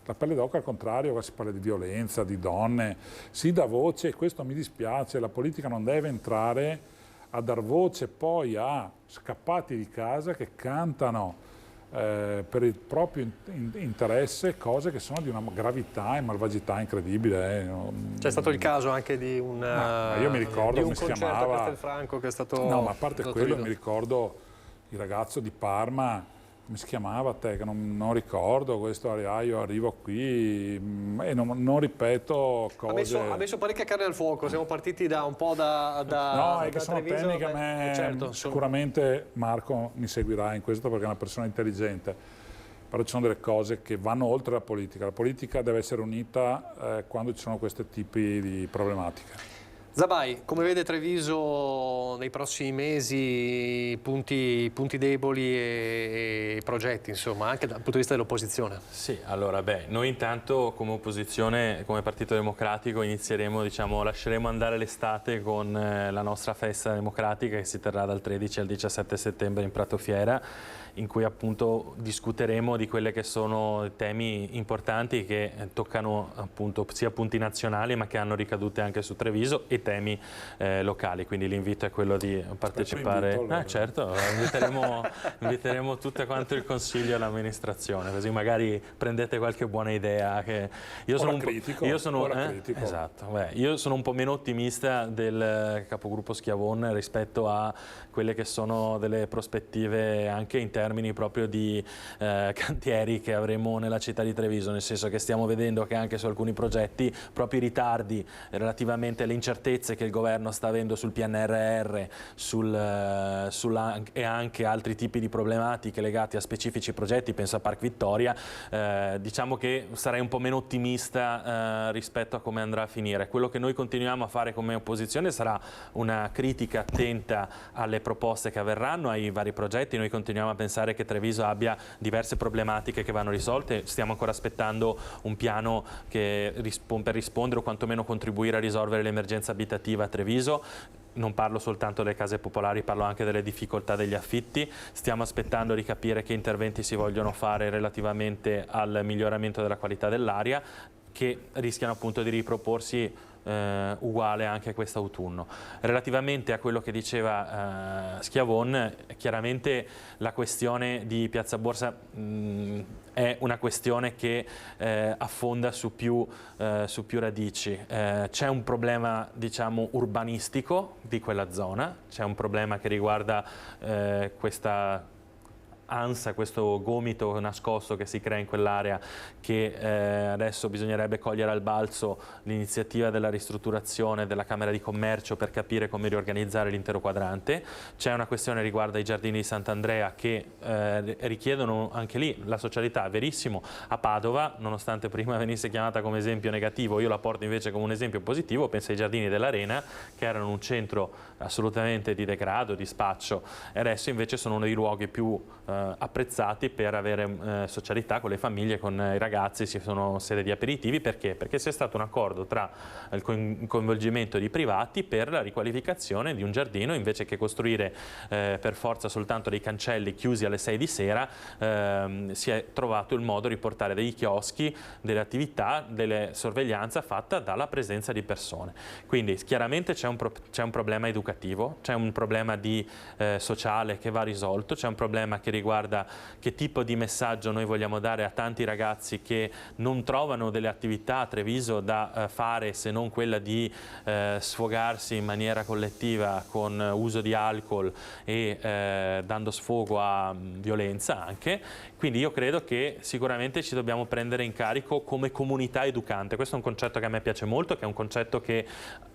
La pelle d'oca al contrario, qua si parla di violenza, di donne, si dà voce, e questo mi dispiace, la politica non deve entrare a dar voce poi a scappati di casa che cantano per il proprio interesse cose che sono di una gravità e malvagità incredibile. C'è stato il caso anche di un io mi ricordo come si chiamava a Castelfranco che è stato... No, ma a parte quello mi ricordo il ragazzo di Parma, come si chiamava te, che non ricordo, questo io arrivo qui e non ripeto cose... Ha messo parecchia carne al fuoco, siamo partiti da un po' No, è che sono Treviso, temi che a me certo, sicuramente Marco mi seguirà in questo perché è una persona intelligente, però ci sono delle cose che vanno oltre la politica deve essere unita quando ci sono questi tipi di problematiche. Zabai, come vede Treviso nei prossimi mesi, punti deboli e progetti, insomma, anche dal punto di vista dell'opposizione? Sì, allora, noi intanto come opposizione, come Partito Democratico, inizieremo, lasceremo andare l'estate con la nostra festa democratica che si terrà dal 13 al 17 settembre in Prato Fiera, in cui appunto discuteremo di quelle che sono temi importanti che toccano appunto sia punti nazionali ma che hanno ricadute anche su Treviso e temi locali, quindi l'invito è quello di partecipare. Allora. Certo, inviteremo tutto quanto il consiglio e l'amministrazione, così magari prendete qualche buona idea. Io sono un po' meno ottimista del capogruppo Schiavon rispetto a quelle che sono delle prospettive anche in termini proprio di cantieri che avremo nella città di Treviso, nel senso che stiamo vedendo che anche su alcuni progetti proprio i ritardi relativamente alle incertezze che il governo sta avendo sul PNRR e anche altri tipi di problematiche legati a specifici progetti, penso a Park Vittoria, diciamo che sarei un po' meno ottimista rispetto a come andrà a finire. Quello che noi continuiamo a fare come opposizione sarà una critica attenta alle proposte che avverranno, ai vari progetti. Noi continuiamo a pensare che Treviso abbia diverse problematiche che vanno risolte, stiamo ancora aspettando un piano per rispondere o quantomeno contribuire a risolvere l'emergenza abitativa a Treviso. Non parlo soltanto delle case popolari, parlo anche delle difficoltà degli affitti. Stiamo aspettando di capire che interventi si vogliono fare relativamente al miglioramento della qualità dell'aria, che rischiano appunto di riproporsi uguale anche quest'autunno. Relativamente a quello che diceva Schiavon, chiaramente la questione di Piazza Borsa è una questione che affonda su più radici. C'è un problema, diciamo, urbanistico di quella zona, c'è un problema che riguarda questa ansia, questo gomito nascosto che si crea in quell'area, che adesso bisognerebbe cogliere al balzo l'iniziativa della ristrutturazione della Camera di Commercio per capire come riorganizzare l'intero quadrante. C'è una questione riguardo ai giardini di Sant'Andrea che richiedono anche lì la socialità, verissimo. A Padova, nonostante prima venisse chiamata come esempio negativo, io la porto invece come un esempio positivo. Penso ai giardini dell'Arena, che erano un centro assolutamente di degrado, di spaccio, e adesso invece sono uno dei luoghi più apprezzati per avere socialità con le famiglie, con i ragazzi, sono sede di aperitivi. Perché? Perché c'è stato un accordo tra il coinvolgimento di privati per la riqualificazione di un giardino, invece che costruire per forza soltanto dei cancelli chiusi alle 6 di sera, si è trovato il modo di portare dei chioschi, delle attività, delle sorveglianza fatta dalla presenza di persone. Quindi chiaramente c'è un problema educativo, c'è un problema sociale che va risolto, c'è un problema che riguarda che tipo di messaggio noi vogliamo dare a tanti ragazzi che non trovano delle attività a Treviso da fare se non quella di sfogarsi in maniera collettiva con uso di alcol e dando sfogo a violenza anche. Quindi io credo che sicuramente ci dobbiamo prendere in carico come comunità educante. Questo è un concetto che a me piace molto, che è un concetto che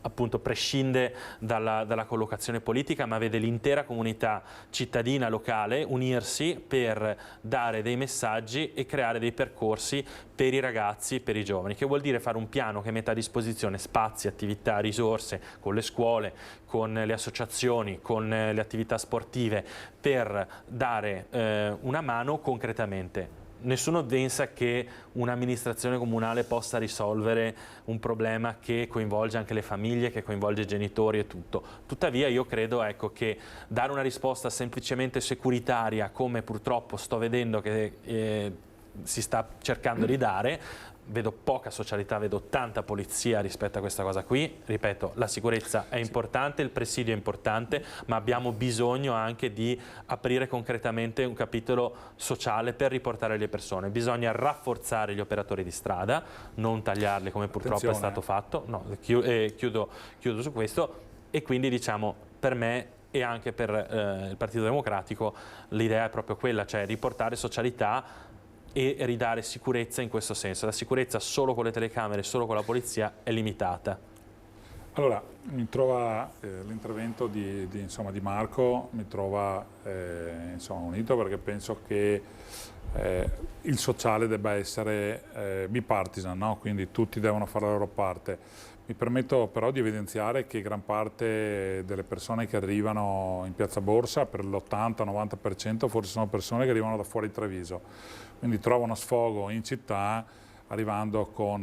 appunto prescinde dalla collocazione politica, ma vede l'intera comunità cittadina locale unirsi per dare dei messaggi e creare dei percorsi per i ragazzi, per i giovani, che vuol dire fare un piano che metta a disposizione spazi, attività, risorse con le scuole, con le associazioni, con le attività sportive, per dare una mano concretamente nessuno pensa che un'amministrazione comunale possa risolvere un problema che coinvolge anche le famiglie, che coinvolge i genitori e tutto. Tuttavia io credo, ecco, che dare una risposta semplicemente securitaria, come purtroppo sto vedendo che si sta cercando di dare, vedo poca socialità, vedo tanta polizia rispetto a questa cosa qui. Ripeto, la sicurezza è importante, il presidio è importante, ma abbiamo bisogno anche di aprire concretamente un capitolo sociale per riportare le persone. Bisogna rafforzare gli operatori di strada, non tagliarli come purtroppo è stato fatto. No, chiudo su questo, e quindi diciamo, per me e anche per il Partito Democratico l'idea è proprio quella, cioè riportare socialità e ridare sicurezza in questo senso. La sicurezza solo con le telecamere, solo con la polizia è limitata. Allora, mi trova l'intervento di Marco, mi trova unito, perché penso che il sociale debba essere bipartisan, no? Quindi tutti devono fare la loro parte. Mi permetto però di evidenziare che gran parte delle persone che arrivano in Piazza Borsa, per l'80-90% forse sono persone che arrivano da fuori Treviso, quindi trovano sfogo in città arrivando con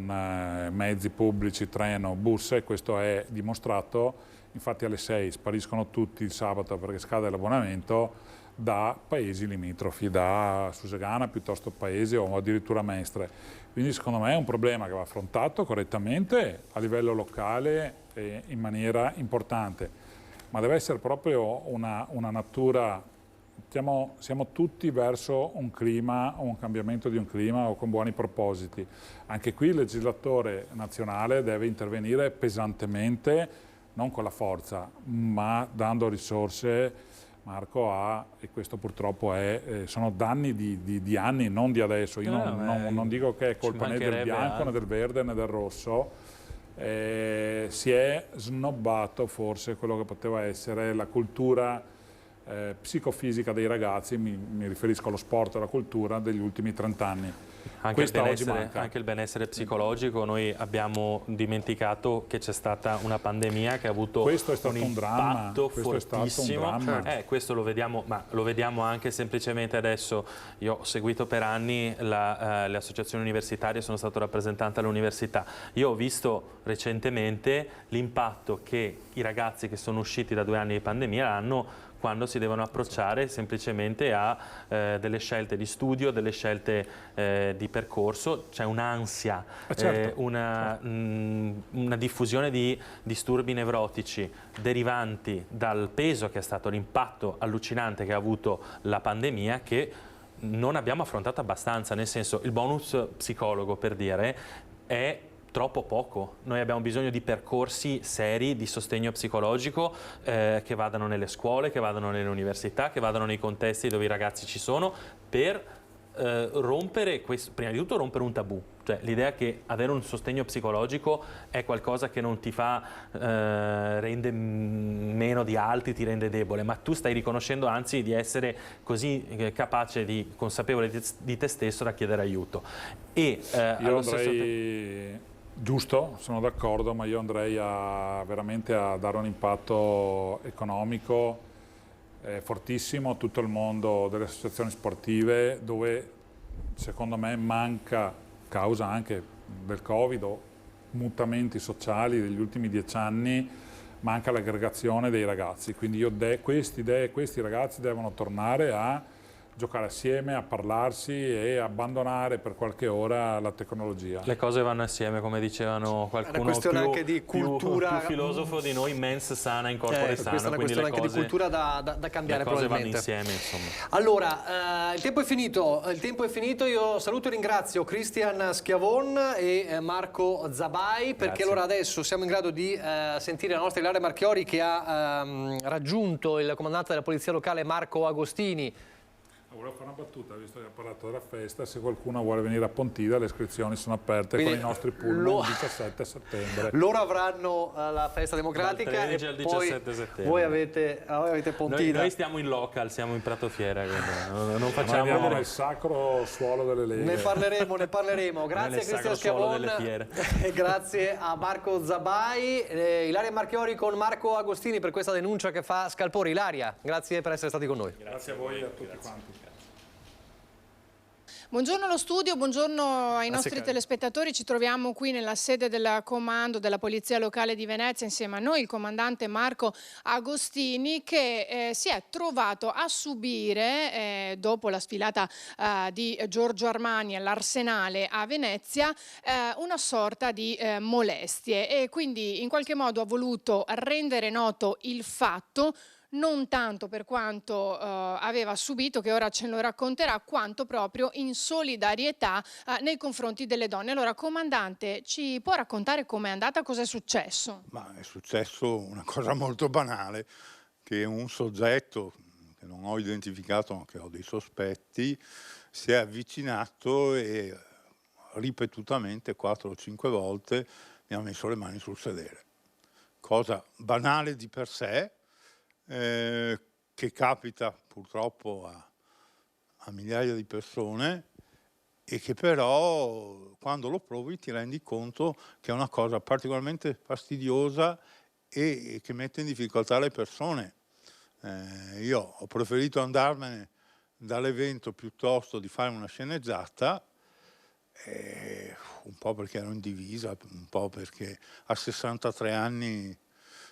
mezzi pubblici, treno, bus, e questo è dimostrato. Infatti alle 6 spariscono tutti il sabato perché scade l'abbonamento da paesi limitrofi, da Susegana piuttosto Paesi o addirittura Mestre. Quindi secondo me è un problema che va affrontato correttamente a livello locale e in maniera importante, ma deve essere proprio una natura. Siamo tutti verso un clima o un cambiamento di un clima o con buoni propositi. Anche qui il legislatore nazionale deve intervenire pesantemente, non con la forza, ma dando risorse, Marco, e questo purtroppo sono danni di anni, non di adesso. Io non dico che è colpa né del bianco né del verde né del rosso. Si è snobbato forse quello che poteva essere la cultura psicofisica dei ragazzi, mi riferisco allo sport e alla cultura degli ultimi 30 anni. Anche il benessere psicologico, noi abbiamo dimenticato che c'è stata una pandemia che ha avuto un impatto fortissimo. Questo lo vediamo, ma lo vediamo anche semplicemente adesso. Io ho seguito per anni le associazioni universitarie, sono stato rappresentante all'università. Io ho visto recentemente l'impatto che i ragazzi che sono usciti da 2 anni di pandemia hanno quando si devono approcciare semplicemente a delle scelte di studio, delle scelte di percorso. C'è un'ansia, una diffusione di disturbi nevrotici derivanti dal peso che è stato l'impatto allucinante che ha avuto la pandemia, che non abbiamo affrontato abbastanza. Nel senso, il bonus psicologo, per dire, è troppo poco. Noi abbiamo bisogno di percorsi seri di sostegno psicologico che vadano nelle scuole, che vadano nelle università, che vadano nei contesti dove i ragazzi ci sono, per rompere questo, prima di tutto rompere un tabù. Cioè l'idea che avere un sostegno psicologico è qualcosa che non ti fa rende meno di altri, ti rende debole, ma tu stai riconoscendo anzi di essere così capace, consapevole di te stesso da chiedere aiuto. E allo stesso tempo, giusto, sono d'accordo, ma io andrei veramente a dare un impatto economico fortissimo a tutto il mondo delle associazioni sportive, dove secondo me manca, causa anche del Covid o mutamenti sociali degli ultimi 10 anni, manca l'aggregazione dei ragazzi. Quindi questi ragazzi devono tornare a giocare assieme, a parlarsi e abbandonare per qualche ora la tecnologia. Le cose vanno assieme, come dicevano qualcuno. È una questione anche di cultura. Più filosofo di noi, mens sana in corpore sano. Questa è una questione anche di cultura da cambiare, le cose probabilmente. vanno insieme, insomma. Allora, il tempo è finito. Io saluto e ringrazio Cristian Schiavon e Marco Zabai, perché allora adesso siamo in grado di sentire la nostra Ilaria Marchiori, che ha raggiunto il comandante della polizia locale Marco Agostini. Volevo fare una battuta, visto che ha parlato della festa. Se qualcuno vuole venire a Pontida, le iscrizioni sono aperte. Quindi con i nostri pullman il 17 settembre. Loro avranno la festa democratica dal 13 al 17 settembre. Voi avete Pontida. Noi stiamo in local, siamo in Prato Fiera, non facciamo... Noi andiamo nel sacro suolo delle leghe. Ne parleremo. Grazie a Cristian Schiavon e grazie a Marco Zabai. Ilaria Marchiori con Marco Agostini per questa denuncia che fa Scalpore. Ilaria, grazie per essere stati con noi. Grazie a voi e a tutti quanti. Buongiorno allo studio, buongiorno ai nostri telespettatori. Ci troviamo qui nella sede del comando della Polizia Locale di Venezia insieme a noi il comandante Marco Agostini, che si è trovato a subire, dopo la sfilata di Giorgio Armani all'Arsenale a Venezia, una sorta di molestie, e quindi in qualche modo ha voluto rendere noto il fatto, non tanto per quanto aveva subito, che ora ce lo racconterà, quanto proprio in solidarietà nei confronti delle donne. Allora, comandante, ci può raccontare com'è andata, cos'è successo? Ma è successo una cosa molto banale, che un soggetto che non ho identificato, ma che ho dei sospetti, si è avvicinato e ripetutamente 4 o 5 volte mi ha messo le mani sul sedere. Cosa banale di per sé, che capita purtroppo a migliaia di persone, e che però quando lo provi ti rendi conto che è una cosa particolarmente fastidiosa e che mette in difficoltà le persone. Io ho preferito andarmene dall'evento piuttosto di fare una sceneggiata, un po' perché ero in divisa, un po' perché a 63 anni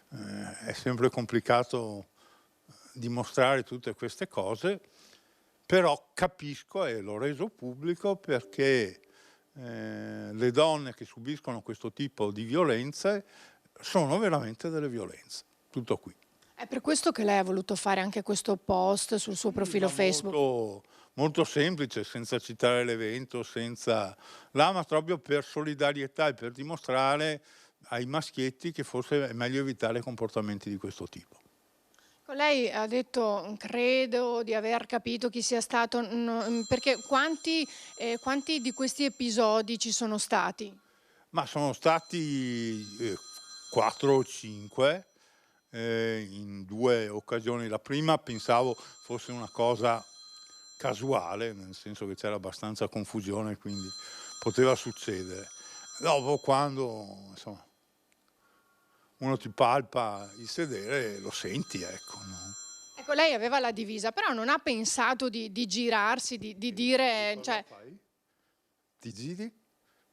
è sempre complicato dimostrare tutte queste cose, però capisco e l'ho reso pubblico perché le donne che subiscono questo tipo di violenze sono veramente delle violenze. Tutto qui. È per questo che lei ha voluto fare anche questo post sul suo profilo Facebook? Molto semplice, senza citare l'evento, ma proprio per solidarietà e per dimostrare ai maschietti che forse è meglio evitare comportamenti di questo tipo. Lei ha detto, credo di aver capito chi sia stato, perché quanti di questi episodi ci sono stati? Ma sono stati 4 o 5 in 2 occasioni. La prima pensavo fosse una cosa casuale, nel senso che c'era abbastanza confusione, quindi poteva succedere. Dopo, quando insomma uno ti palpa il sedere, lo senti, ecco. No? Ecco, lei aveva la divisa, però non ha pensato di girarsi, di dire... Cioè... Ti giri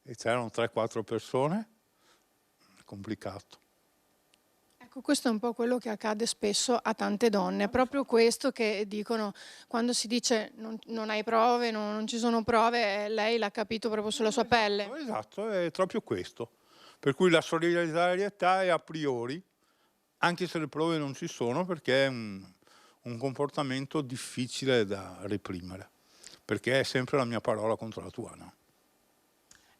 e c'erano 3-4 persone, è complicato. Ecco, questo è un po' quello che accade spesso a tante donne, proprio questo che dicono, quando si dice non hai prove, non ci sono prove, lei l'ha capito proprio sulla sua pelle. Esatto, è proprio questo. Per cui la solidarietà è a priori, anche se le prove non ci sono, perché è un comportamento difficile da reprimere, perché è sempre la mia parola contro la tua, no?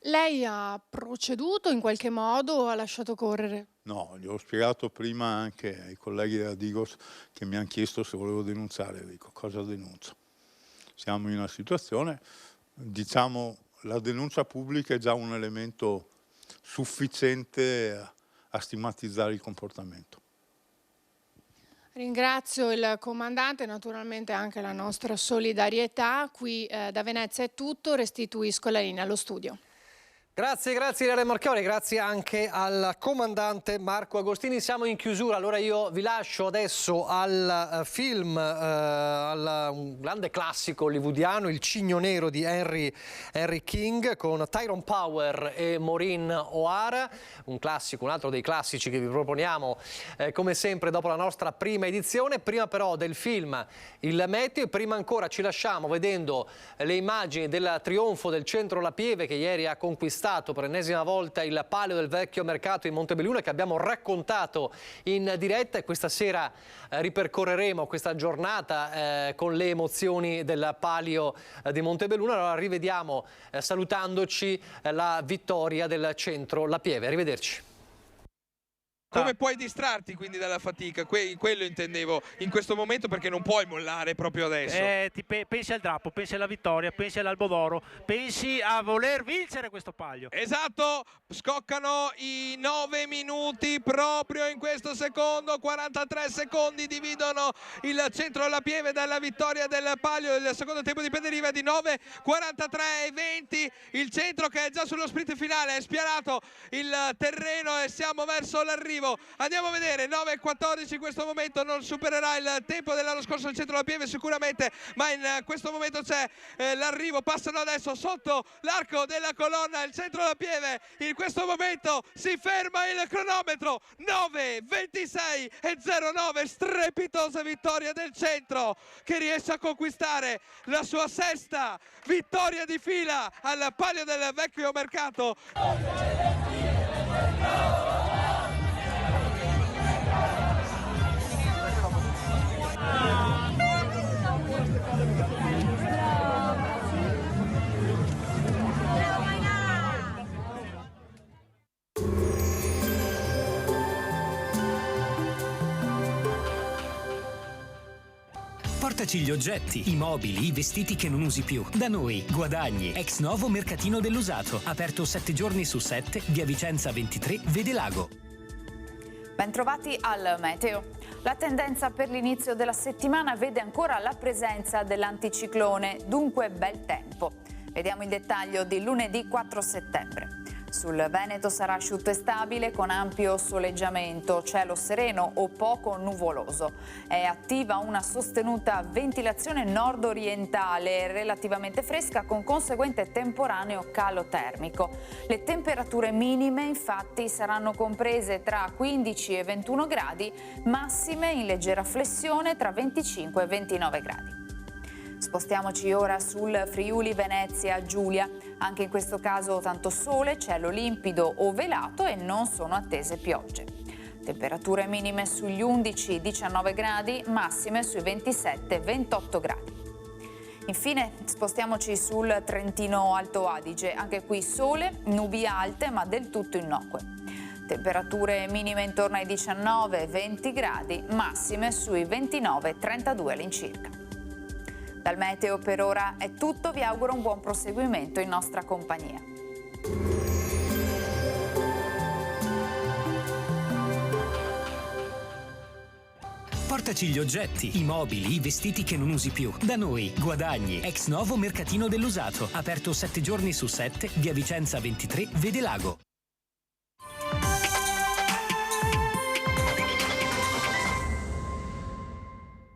Lei ha proceduto in qualche modo o ha lasciato correre? No, gli ho spiegato prima anche ai colleghi della Digos che mi hanno chiesto se volevo denunciare. Dico, cosa denuncio? Siamo in una situazione, diciamo, la denuncia pubblica è già un elemento sufficiente a stigmatizzare il comportamento. Ringrazio il comandante, naturalmente anche la nostra solidarietà. Qui da Venezia è tutto, restituisco la linea allo studio. Grazie Irene Marchiori, grazie anche al comandante Marco Agostini. Siamo in chiusura, allora io vi lascio adesso al film, un grande classico hollywoodiano, Il Cigno Nero di Henry King, con Tyrone Power e Maureen O'Hara, un classico, un altro dei classici che vi proponiamo come sempre dopo la nostra prima edizione. Prima però del film il meteo, e prima ancora ci lasciamo vedendo le immagini del trionfo del Centro La Pieve, che ieri ha conquistato per l'ennesima volta il palio del vecchio mercato in Montebelluna, che abbiamo raccontato in diretta, e questa sera ripercorreremo questa giornata con le emozioni del palio di Montebelluna. Allora rivediamo, salutandoci, la vittoria del Centro La Pieve. Arrivederci. Come puoi distrarti quindi dalla fatica? Quello intendevo in questo momento, perché non puoi mollare proprio adesso. Pensi al drappo, pensi alla vittoria, pensi all'Albodoro, pensi a voler vincere questo palio. Esatto, scoccano i 9 minuti proprio in questo secondo, 43 secondi dividono il Centro La Pieve dalla vittoria del palio. Il secondo tempo di deriva di 9:43:20, il Centro che è già sullo sprint finale, è spianato il terreno e siamo verso l'arrivo. arrivo. Andiamo a vedere, 9.14 in questo momento, non supererà il tempo dell'anno scorso al centro della Pieve sicuramente, ma in questo momento c'è l'arrivo, passano adesso sotto l'arco della colonna, il centro della Pieve, in questo momento si ferma il cronometro, 9.26.09, strepitosa vittoria del centro che riesce a conquistare la sua sesta vittoria di fila al Palio del Vecchio Mercato. Portaci gli oggetti, i mobili, i vestiti che non usi più. Da noi, guadagni. Ex novo mercatino dell'usato. Aperto 7 giorni su 7, via Vicenza 23, Vedelago. Bentrovati al meteo. La tendenza per l'inizio della settimana vede ancora la presenza dell'anticiclone, dunque bel tempo. Vediamo il dettaglio di lunedì 4 settembre. Sul Veneto sarà asciutto e stabile con ampio soleggiamento, cielo sereno o poco nuvoloso. È attiva una sostenuta ventilazione nord-orientale relativamente fresca con conseguente temporaneo calo termico. Le temperature minime infatti saranno comprese tra 15 e 21 gradi, massime in leggera flessione tra 25 e 29 gradi. Spostiamoci ora sul Friuli Venezia Giulia. Anche in questo caso tanto sole, cielo limpido o velato e non sono attese piogge. Temperature minime sugli 11-19 gradi, massime sui 27-28 gradi. Infine spostiamoci sul Trentino Alto Adige. Anche qui sole, nubi alte ma del tutto innocue. Temperature minime intorno ai 19-20 gradi, massime sui 29-32 all'incirca. Dal meteo per ora è tutto, vi auguro un buon proseguimento in nostra compagnia. Portaci gli oggetti, i mobili, i vestiti che non usi più. Da noi, guadagni. Ex novo mercatino dell'usato. Aperto 7 giorni su 7, via Vicenza 23, Vedelago.